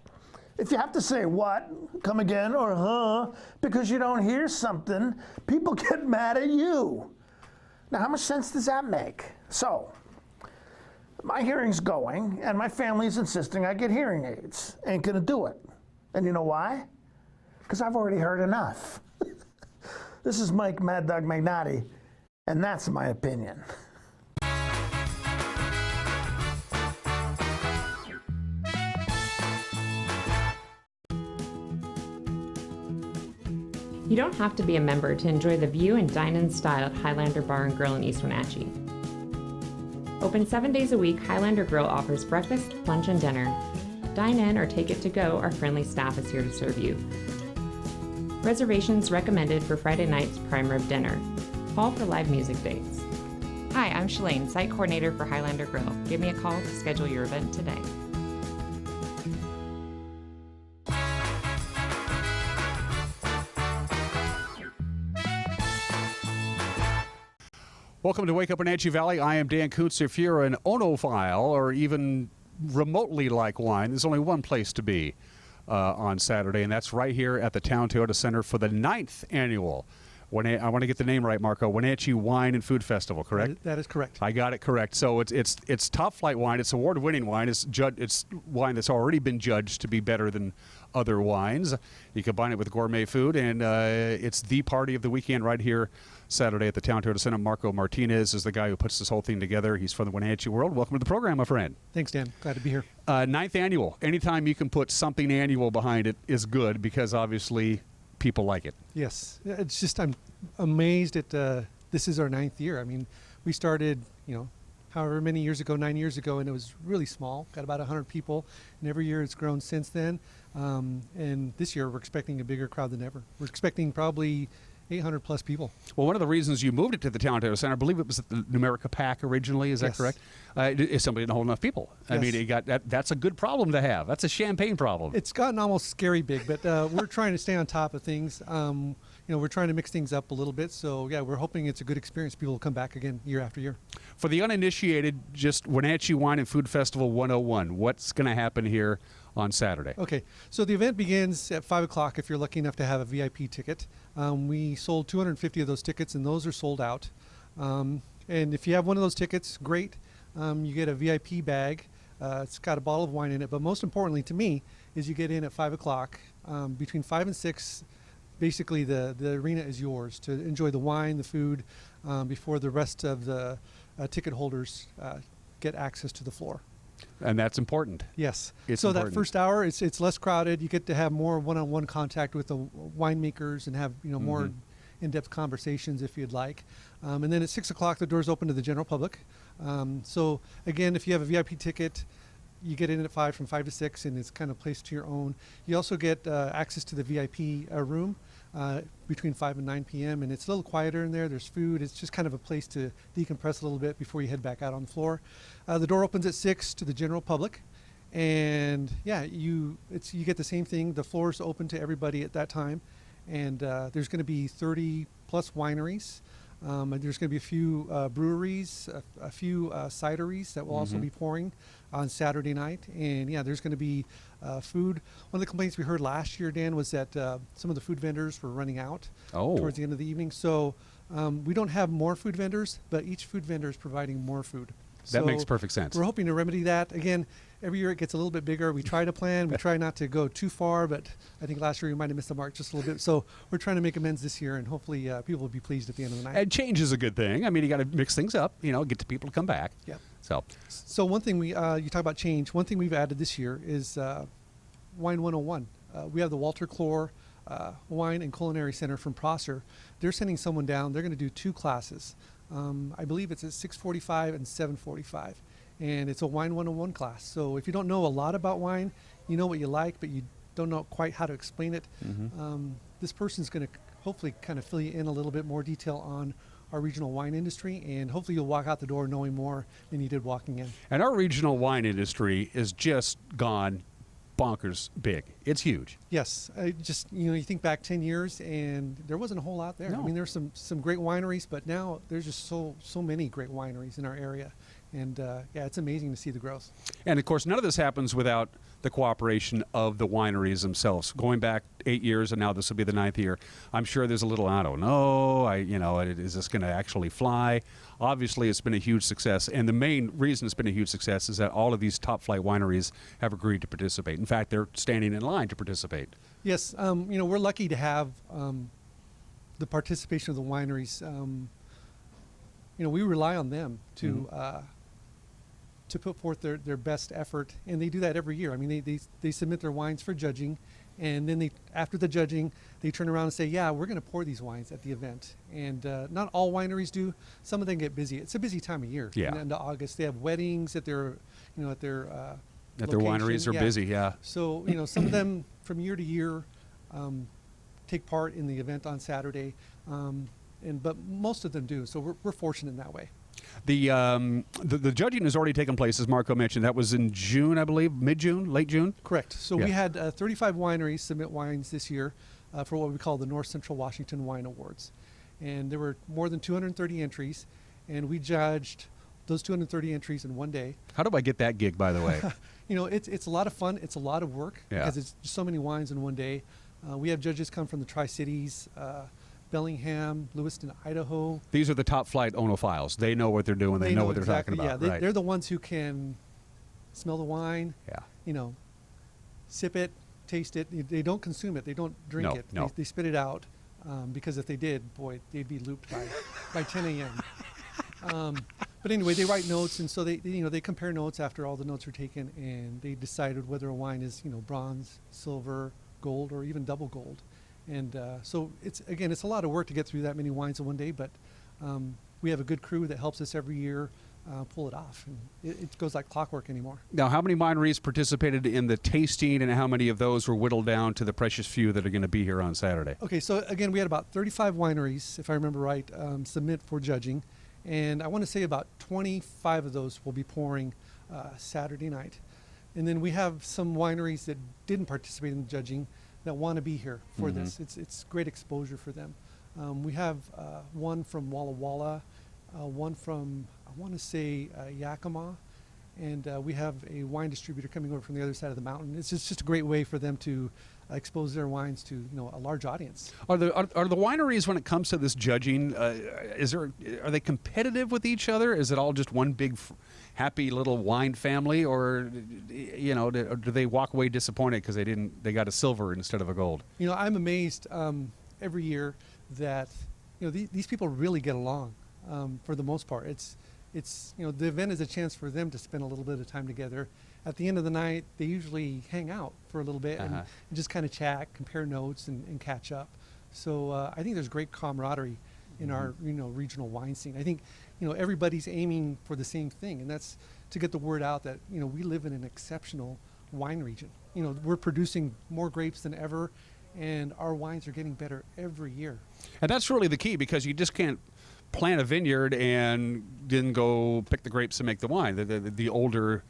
If you have to say what, come again, or huh, because you don't hear something, people get mad at you. Now, how much sense does that make? So, my hearing's going, and my family's insisting I get hearing aids. Ain't gonna do it. And you know why? Because I've already heard enough. This is Mike Mad Dog Magnotti, and that's my opinion. You don't have to be a member to enjoy the view and dine-in style at Highlander Bar and Grill in East Wenatchee. Open 7 days a week, Highlander Grill offers breakfast, lunch, and dinner. Dine in or take it to go, our friendly staff is here to serve you. Reservations recommended for Friday night's prime rib dinner. Call for live music dates. Hi, I'm Shalane, site coordinator for Highlander Grill. Give me a call to schedule your event today. Welcome to Wake Up Wenatchee Valley. I am Dan Kuntz. If you're an onophile or even remotely like wine, there's only one place to be on Saturday, and that's right here at the Town Toyota Center for the 9th annual. I want to get the name right, Marco. Wenatchee Wine and Food Festival, correct? That is correct. I got it correct. So it's top flight wine. It's award-winning wine. It's wine that's already been judged to be better than other wines. You combine it with gourmet food, and it's the party of the weekend right here Saturday at the Town Toyota Center. Marco Martinez is the guy who puts this whole thing together. He's from the Wenatchee world. Welcome to the program, my friend. Thanks, Dan. Glad to be here. 9th annual. Anytime you can put something annual behind it is good because obviously people like it. Yes. It's just I'm amazed at this is our 9th year. I mean, we started, however many years ago, 9 years ago, and it was really small, got about 100 people, and every year it's grown since then. And this year we're expecting a bigger crowd than ever. We're expecting probably 800 plus people. Well, one of the reasons you moved it to the Town Toyota Center, I believe it was at the Numerica Pack originally, is that Yes. correct? Is somebody didn't hold enough people. I mean, Yes. you got that's a good problem to have. That's a champagne problem. It's gotten almost scary big, but we're trying to stay on top of things. We're trying to mix things up a little bit. So, yeah, we're hoping it's a good experience. People will come back again year after year. For the uninitiated, just Wenatchee Wine and Food Festival 101, what's going to happen here on Saturday? Okay, so the event begins at 5 o'clock if you're lucky enough to have a VIP ticket. We sold 250 of those tickets, and those are sold out. And if you have one of those tickets, great. You get a VIP bag. It's got a bottle of wine in it. But most importantly to me is you get in at 5 o'clock. Between 5 and 6, basically the arena is yours to enjoy the wine, the food, before the rest of the ticket holders get access to the floor. And that's important. Yes. It's so important. that first hour, it's less crowded. You get to have more one-on-one contact with the winemakers and have more in-depth conversations if you'd like. And then at 6 o'clock, the doors open to the general public. So again, if you have a VIP ticket, you get in at 5 from 5 to 6, and it's kind of placed to your own. You also get access to the VIP room between 5 and 9 p.m. and it's a little quieter in there. There's food. It's just kind of a place to decompress a little bit before you head back out on the floor. The door opens at 6 to the general public, and yeah, you get the same thing. The floor is open to everybody at that time, and there's going to be 30 plus wineries. And there's going to be a few breweries, a few cideries that will also be pouring on Saturday night. And yeah, there's going to be food. One of the complaints we heard last year, Dan, was that some of the food vendors were running out towards the end of the evening. So we don't have more food vendors, but each food vendor is providing more food. That makes perfect sense. We're hoping to remedy that. Again, every year it gets a little bit bigger. We try to plan. We try not to go too far, but I think last year we might have missed the mark just a little bit. So we're trying to make amends this year, and hopefully people will be pleased at the end of the night. And change is a good thing. I mean, you got to mix things up, get the people to come back. Yeah. So one thing you talk about change. One thing we've added this year is Wine 101. We have the Walter Clore Wine and Culinary Center from Prosser. They're sending someone down. They're going to do 2 classes. I believe it's at 6:45 and 7:45, and it's a Wine 101 class. So if you don't know a lot about wine, you know what you like, but you don't know quite how to explain it. This person's going to hopefully kind of fill you in a little bit more detail on our regional wine industry, and hopefully you'll walk out the door knowing more than you did walking in. And our regional wine industry is just gone bonkers big. It's huge. Yes, you think back 10 years and there wasn't a whole lot there. No. I mean, there's some great wineries, but now there's just so many great wineries in our area, and yeah, it's amazing to see the growth. And of course, none of this happens without the cooperation of the wineries themselves. Going back 8 years, and now this will be the 9th year. I'm sure there's a little, I don't know, is this going to actually fly? Obviously, it's been a huge success, and the main reason it's been a huge success is that all of these top flight wineries have agreed to participate. In fact, they're standing in line to participate. Yes, we're lucky to have the participation of the wineries. We rely on them to put forth their best effort, and they do that every year. I mean, they submit their wines for judging, and then after the judging, they turn around and say, yeah, we're going to pour these wines at the event. And not all wineries do. Some of them get busy. It's a busy time of year. Yeah. Into August, they have weddings at their Their location. wineries are busy, yeah. So, some of them from year to year take part in the event on Saturday, but most of them do. So we're fortunate in that way. The judging has already taken place, as Marco mentioned. That was in June, I believe, mid-June, late June? Correct. So Yeah. we had 35 wineries submit wines this year for what we call the North Central Washington Wine Awards. And there were more than 230 entries, and we judged those 230 entries in one day. How do I get that gig, by the way? It's a lot of fun. It's a lot of work because it's just so many wines in one day. We have judges come from the Tri-Cities, Bellingham, Lewiston, Idaho. These are the top flight onophiles. They know what they're doing. They know what they're talking about. Yeah, right. they're the ones who can smell the wine. Yeah. Sip it, taste it. They don't consume it. They don't drink it. No. They spit it out because if they did, boy, they'd be looped by 10 a.m. But anyway, they write notes, and so they compare notes after all the notes are taken, and they decided whether a wine is bronze, silver, gold, or even double gold. And so it's a lot of work to get through that many wines in one day, but we have a good crew that helps us every year pull it off. And it goes like clockwork anymore. Now, how many wineries participated in the tasting, and how many of those were whittled down to the precious few that are going to be here on Saturday? Okay, so again, we had about 35 wineries, if I remember right, submit for judging. And I want to say about 25 of those will be pouring Saturday night. And then we have some wineries that didn't participate in the judging that want to be here for this. It's great exposure for them. We have one from Walla Walla, one from, I want to say, Yakima, and we have a wine distributor coming over from the other side of the mountain. It's just a great way for them to expose their wines to a large audience. Are the wineries, when it comes to this judging, are they competitive with each other? Is it all just one big happy little wine family, or do they walk away disappointed because they got a silver instead of a gold? I'm amazed every year that these people really get along for the most part. It's the event is a chance for them to spend a little bit of time together. At the end of the night, they usually hang out for a little bit and just kind of chat, compare notes, and catch up. So I think there's great camaraderie in our regional wine scene. I think everybody's aiming for the same thing, and that's to get the word out that we live in an exceptional wine region. We're producing more grapes than ever, and our wines are getting better every year. And that's really the key, because you just can't plant a vineyard and then go pick the grapes and make the wine. The older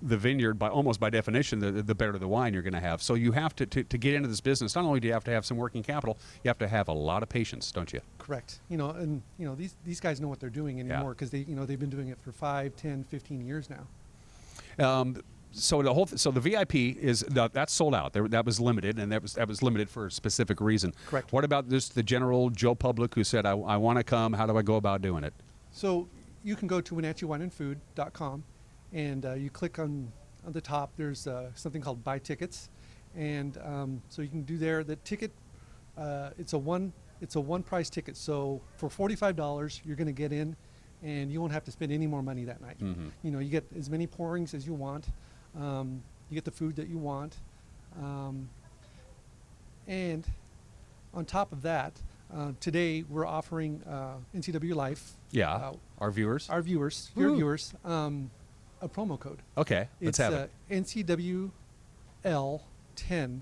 the vineyard, almost by definition, the better the wine you're going to have. So you have to get into this business, not only do you have to have some working capital, you have to have a lot of patience, don't you? Correct. These guys know what they're doing anymore, because they've been doing it for 5, 10, 15 years now. So the VIP that's sold out. That was limited, and that was limited for a specific reason. Correct. What about the general Joe public who said, I want to come? How do I go about doing it? So you can go to WenatcheeWineandFood.com, and you click on the top. There's something called Buy Tickets, and so you can do there. The ticket, it's a one price ticket. So for $45, you're going to get in, and you won't have to spend any more money that night. You get as many pourings as you want. You get the food that you want, and on top of that, today we're offering NCW Life. Our viewers, your viewers, a promo code. Okay, let's have it. NCWL10, and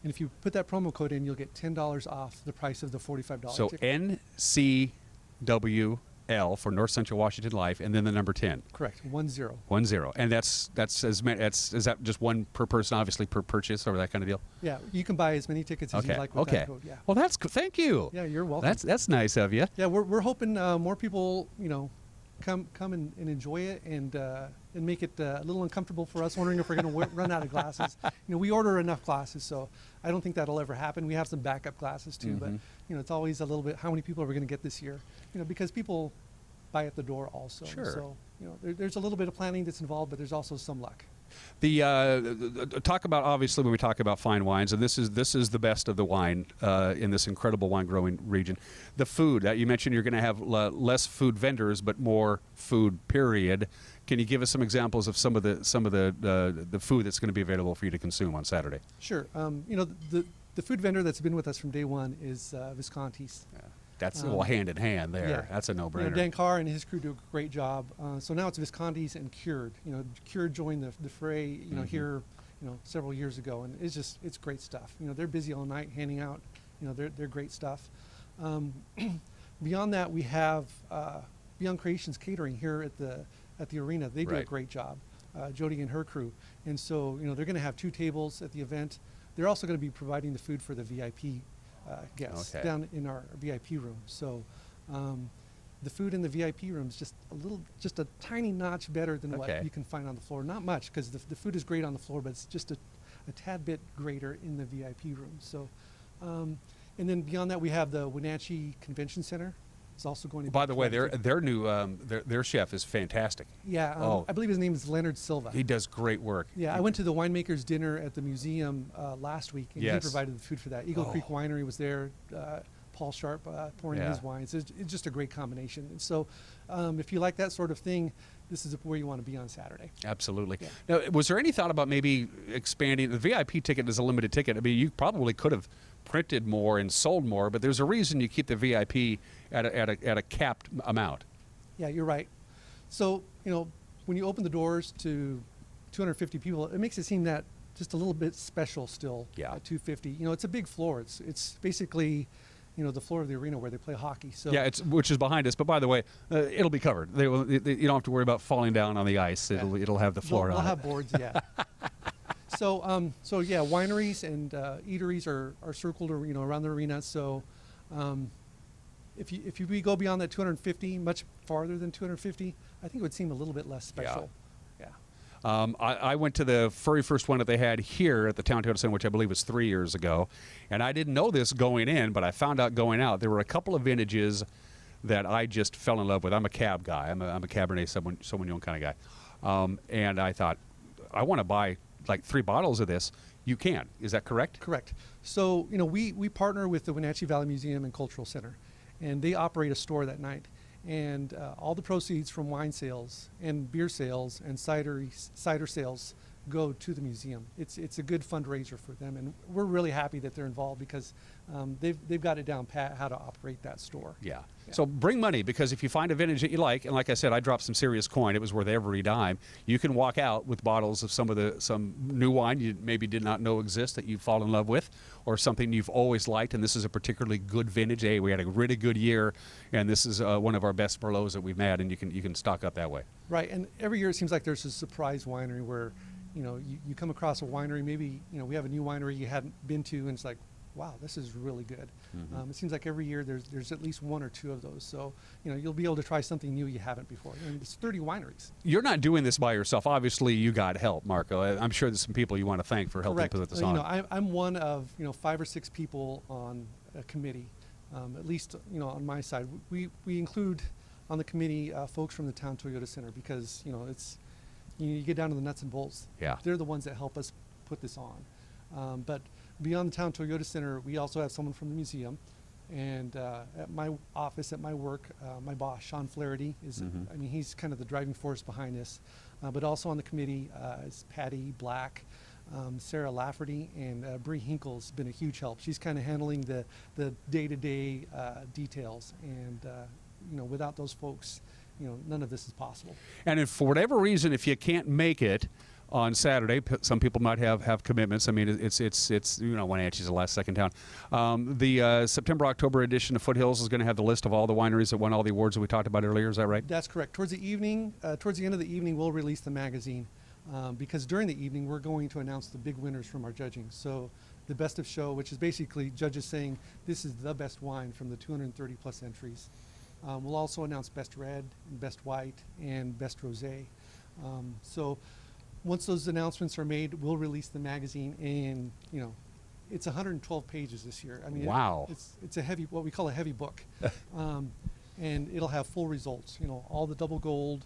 if you put that promo code in, you'll get $10 off the price of the $45 So ticket. NCWL for North Central Washington Life, and then the number 10. Correct, 10. 10, and that's as many. Is that just one per person, obviously per purchase, or that kind of deal? Yeah, you can buy as many tickets as you like with that code. Yeah. Well, thank you. Yeah, you're welcome. That's nice of you. Yeah, we're hoping more people come and enjoy it, and make it a little uncomfortable for us, wondering if we're going to run out of glasses. We order enough glasses, so I don't think that'll ever happen. We have some backup glasses too, but it's always a little bit, how many people are we going to get this year? Because people buy at the door also. Sure. So there's a little bit of planning that's involved, but there's also some luck. The talk about, obviously, when we talk about fine wines, and this is the best of the wine in this incredible wine growing region. The food that you mentioned, you're going to have less food vendors, but more food. Period. Can you give us some examples of some of the food that's going to be available for you to consume on Saturday? Sure. The food vendor that's been with us from day one is Visconti's. Yeah. That's hand in hand there. Yeah. That's a no-brainer. Dan Carr and his crew do a great job. So now it's Visconti's and Cured. Cured joined the fray. Here, several years ago, and it's great stuff. They're busy all night handing out. They're great stuff. Beyond that, we have Beyond Creations Catering here at the arena. They do a great job. Jody and her crew, and so they're going to have 2 tables at the event. They're also going to be providing the food for the VIP guests down in our VIP room. So the food in the VIP room is just a tiny notch better than what you can find on the floor. Not much, because the food is great on the floor, but it's just a tad bit greater in the VIP room. So, and then beyond that, we have the Wenatchee Convention Center. It's also going to. By the way, their new their chef is fantastic. Yeah, I believe his name is Leonard Silva. He does great work. Yeah, I went to the winemakers dinner at the museum last week, and he provided the food for that. Eagle Creek Winery was there. Paul Sharp pouring his wines. It's just a great combination. And so, if you like that sort of thing, this is where you want to be on Saturday. Absolutely. Yeah. Now, was there any thought about maybe expanding? The VIP ticket is a limited ticket. I mean, you probably could have printed more and sold more, but there's a reason you keep the VIP at a capped amount. Yeah, you're right. So, when you open the doors to 250 people, it makes it seem that just a little bit special still at 250. It's a big floor. It's basically, the floor of the arena where they play hockey. So Yeah, which is behind us. But by the way, it'll be covered. You don't have to worry about falling down on the ice. It'll have the floor They'll on have it. boards, yeah. So yeah, wineries and eateries are circled around the arena. So if we go beyond that 250, much farther than 250, I think it would seem a little bit less special. I went to the very first one that they had here at the Town Toyota Center, which I believe was 3 years ago. And I didn't know this going in, but I found out going out. There were a couple of vintages that I just fell in love with. I'm a cab guy. I'm a Cabernet Sauvignon kind of guy. And I thought, I want to buy like 3 bottles of this. You can. Is that correct? Correct. So, we partner with the Wenatchee Valley Museum and Cultural Center, and they operate a store that night. And all the proceeds from wine sales and beer sales and cider sales go to the museum. It's a good fundraiser for them, and we're really happy that they're involved because they've got it down pat how to operate that store. Yeah. So bring money, because if you find a vintage that you like, and like I said, I dropped some serious coin. It was worth every dime. You can walk out with bottles of some new wine you maybe did not know exist that you fall in love with, or something you've always liked, and this is a particularly good vintage. Hey, we had a really good year, and this is one of our best Merlots that we've had, and you can stock up that way. Right, and every year it seems like there's a surprise winery where, you come across a winery, maybe, we have a new winery you hadn't been to, and it's like, wow, this is really good. Mm-hmm. It seems like every year there's at least 1 or 2 of those. So, you'll be able to try something new you haven't before. It's 30 wineries. You're not doing this by yourself. Obviously, you got help, Marco. I'm sure there's some people you want to thank for helping Correct. put this on. I'm one of 5 or 6 people on a committee, at least on my side. We include on the committee folks from the Town Toyota Center because it's you get down to the nuts and bolts. Yeah. They're the ones that help us put this on. But beyond the Town Toyota Center, we also have someone from the museum. And at my office, at my work, my boss, Sean Flaherty, is, he's kind of the driving force behind this. But also on the committee is Patty Black, Sarah Lafferty, and Bree Hinkle's been a huge help. She's kind of handling the day-to-day details. And, without those folks, none of this is possible. And if for whatever reason, if you can't make it on Saturday, some people might have commitments. I mean, it's Wenatchee's the last second town. The September-October edition of Foothills is going to have the list of all the wineries that won all the awards that we talked about earlier. Is that right? That's correct. Towards the end of the evening, we'll release the magazine because during the evening, we're going to announce the big winners from our judging. So the best of show, which is basically judges saying this is the best wine from the 230-plus entries. We'll also announce best red, best white, and best rosé. So once those announcements are made, we'll release the magazine, and it's 112 pages this year. I mean, wow. It's a heavy, what we call a heavy book, and it'll have full results. All the double gold,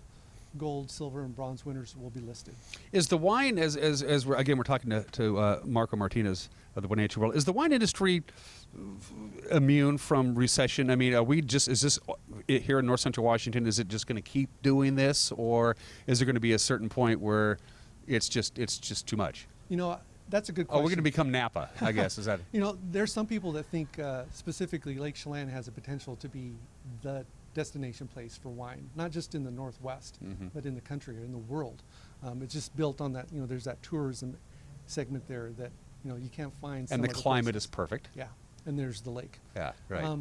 silver, and bronze winners will be listed. Is the wine, as we're talking to Marco Martinez of the Wenatchee World, is the wine industry immune from recession? I mean, is this here in North Central Washington? Is it just going to keep doing this, or is there going to be a certain point where it's just too much? That's a good question. Oh, we're going to become Napa, I guess. Is that? There's some people that think specifically Lake Chelan has a potential to be the destination place for wine, not just in the Northwest, but in the country or in the world. It's just built on that. There's that tourism segment there that you can't find. And the climate is perfect. Yeah, and there's the lake. Yeah, right.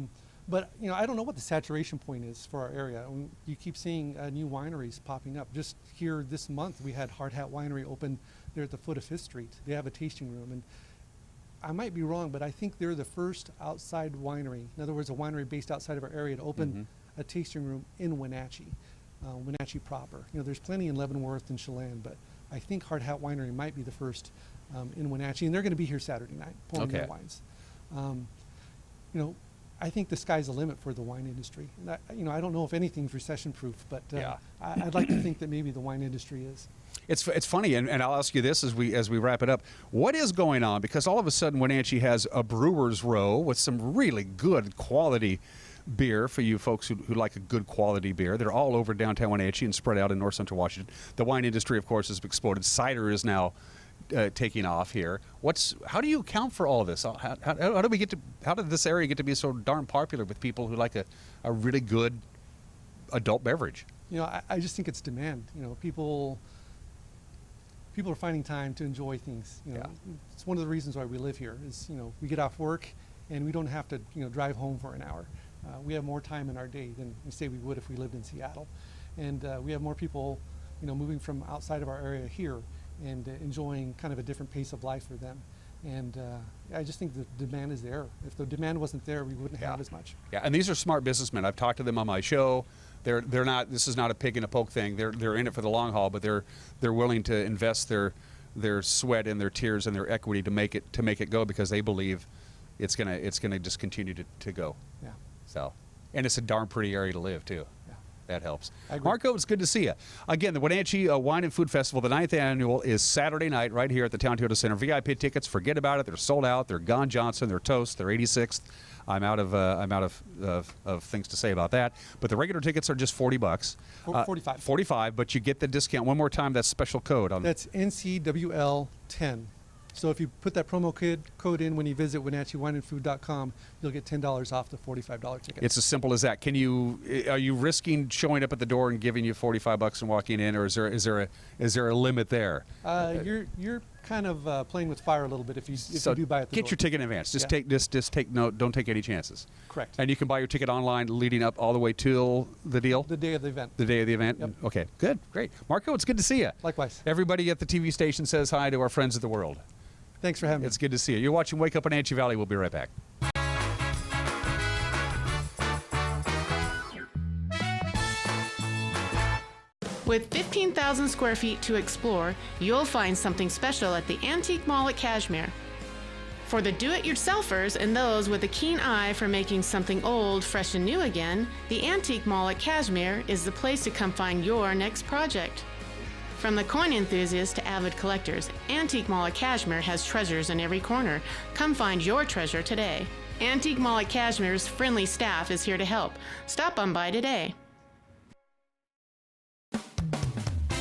But I don't know what the saturation point is for our area. You keep seeing new wineries popping up. Just here this month, we had Hard Hat Winery open there at the foot of 5th Street. They have a tasting room, and I might be wrong, but I think they're the first outside winery. In other words, a winery based outside of our area to open a tasting room in Wenatchee, Wenatchee proper. There's plenty in Leavenworth and Chelan, but I think Hard Hat Winery might be the first in Wenatchee, and they're going to be here Saturday night pouring their wines. I think the sky's the limit for the wine industry. And I don't know if anything's recession-proof, but I'd like to think that maybe the wine industry is. It's funny, and I'll ask you this as we wrap it up. What is going on? Because all of a sudden, Wenatchee has a brewer's row with some really good quality beer for you folks who like a good quality beer. They're all over downtown Wenatchee and spread out in North Central Washington. The wine industry, of course, has exploded. Cider is now taking off here. How do you account for all this? How did this area get to be so darn popular with people who like a really good adult beverage? I just think it's demand. People are finding time to enjoy things. It's one of the reasons why we live here is, we get off work and we don't have to, drive home for an hour. We have more time in our day than we say we would if we lived in Seattle. And we have more people, moving from outside of our area here and enjoying kind of a different pace of life for them. And I just think the demand is there. If the demand wasn't there, we wouldn't have as much. Yeah, and these are smart businessmen. I've talked to them on my show. They're not. This is not a pig in a poke thing. They're in it for the long haul, but they're willing to invest their sweat and their tears and their equity to make it go because they believe it's gonna just continue to go. Yeah. So, and it's a darn pretty area to live too. Yeah. That helps. I agree. Marco, it's good to see you. Again, the Wenatchee Wine and Food Festival, the 9th annual, is Saturday night right here at the Town Toyota Center. VIP tickets, forget about it. They're sold out. They're gone Johnson. They're toast. They're 86th. I'm out of things to say about that. But the regular tickets are just $40. 45. 45, but you get the discount. One more time, that special code. That's NCWL10. So if you put that promo code in when you visit WenatcheeWineandFood.com, you'll get $10 off the $45 ticket. It's as simple as that. Are you risking showing up at the door and giving you $45 and walking in, or is there a limit there? You're kind of playing with fire a little bit if you do buy at the door. Get your ticket in advance. Just take note. Don't take any chances. Correct. And you can buy your ticket online leading up all the way till the deal. The day of the event. The day of the event. Yep. Okay. Good. Great. Marco, it's good to see you. Likewise. Everybody at the TV station says hi to our friends of the world. Thanks for having me. It's good to see you. You're watching Wake Up in Wenatchee Valley. We'll be right back. With 15,000 square feet to explore, you'll find something special at the Antique Mall at Cashmere. For the do-it-yourselfers and those with a keen eye for making something old fresh and new again, the Antique Mall at Cashmere is the place to come find your next project. From the coin enthusiasts to avid collectors, Antique Mall at Cashmere has treasures in every corner. Come find your treasure today. Antique Mall at Cashmere's friendly staff is here to help. Stop on by today.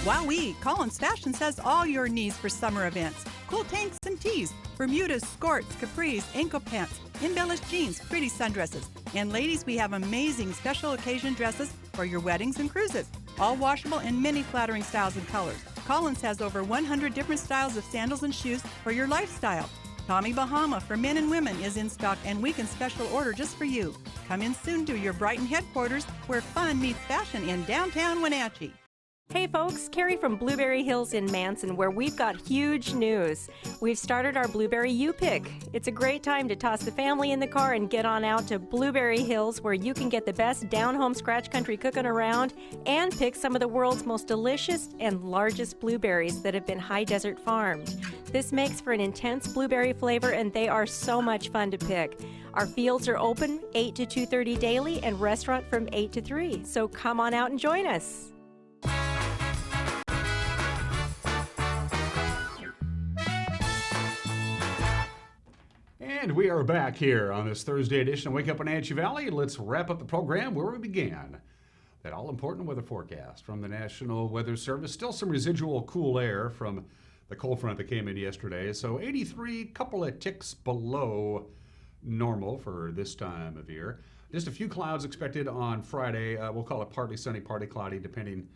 Wowee! Collins Fashions has all your needs for summer events. Cool tanks and tees, Bermudas, skirts, capris, ankle pants, embellished jeans, pretty sundresses. And ladies, we have amazing special occasion dresses for your weddings and cruises. All washable in many flattering styles and colors. Collins has over 100 different styles of sandals and shoes for your lifestyle. Tommy Bahama for men and women is in stock and we can special order just for you. Come in soon to your Brighton headquarters where fun meets fashion in downtown Wenatchee. Hey folks, Carrie from Blueberry Hills in Manson, where we've got huge news. We've started our Blueberry U-Pick. It's a great time to toss the family in the car and get on out to Blueberry Hills, where you can get the best down-home scratch country cooking around and pick some of the world's most delicious and largest blueberries that have been high desert farmed. This makes for an intense blueberry flavor, and they are so much fun to pick. Our fields are open 8 to 2:30 daily and restaurant from 8 to 3, so come on out and join us. And we are back here on this Thursday edition of Wake Up in Wenatchee Valley. Let's wrap up the program where we began. That all-important weather forecast from the National Weather Service. Still some residual cool air from the cold front that came in yesterday. So 83, couple of ticks below normal for this time of year. Just a few clouds expected on Friday. We'll call it partly sunny, partly cloudy, depending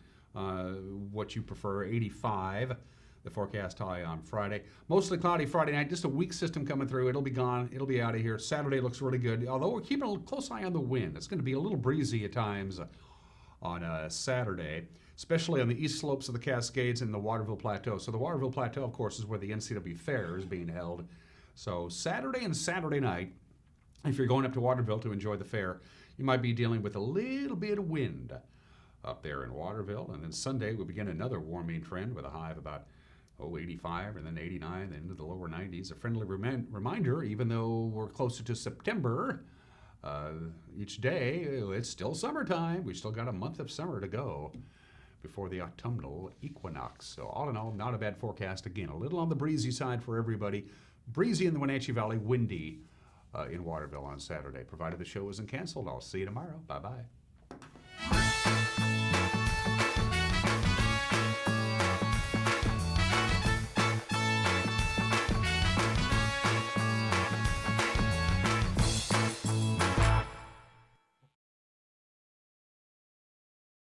what you prefer. 85. The forecast high on Friday. Mostly cloudy Friday night. Just a weak system coming through. It'll be gone. It'll be out of here. Saturday looks really good. Although we're keeping a close eye on the wind. It's going to be a little breezy at times on Saturday, especially on the east slopes of the Cascades and the Waterville Plateau. So the Waterville Plateau, of course, is where the NCW Fair is being held. So Saturday and Saturday night, if you're going up to Waterville to enjoy the fair, you might be dealing with a little bit of wind up there in Waterville. And then Sunday, we'll begin another warming trend with a high of about 85 and then 89, then into the lower 90s. A friendly reminder, even though we're closer to September, each day, it's still summertime. We've still got a month of summer to go before the autumnal equinox. So all in all, not a bad forecast. Again, a little on the breezy side for everybody. Breezy in the Wenatchee Valley, windy in Waterville on Saturday. Provided the show isn't canceled, I'll see you tomorrow. Bye-bye.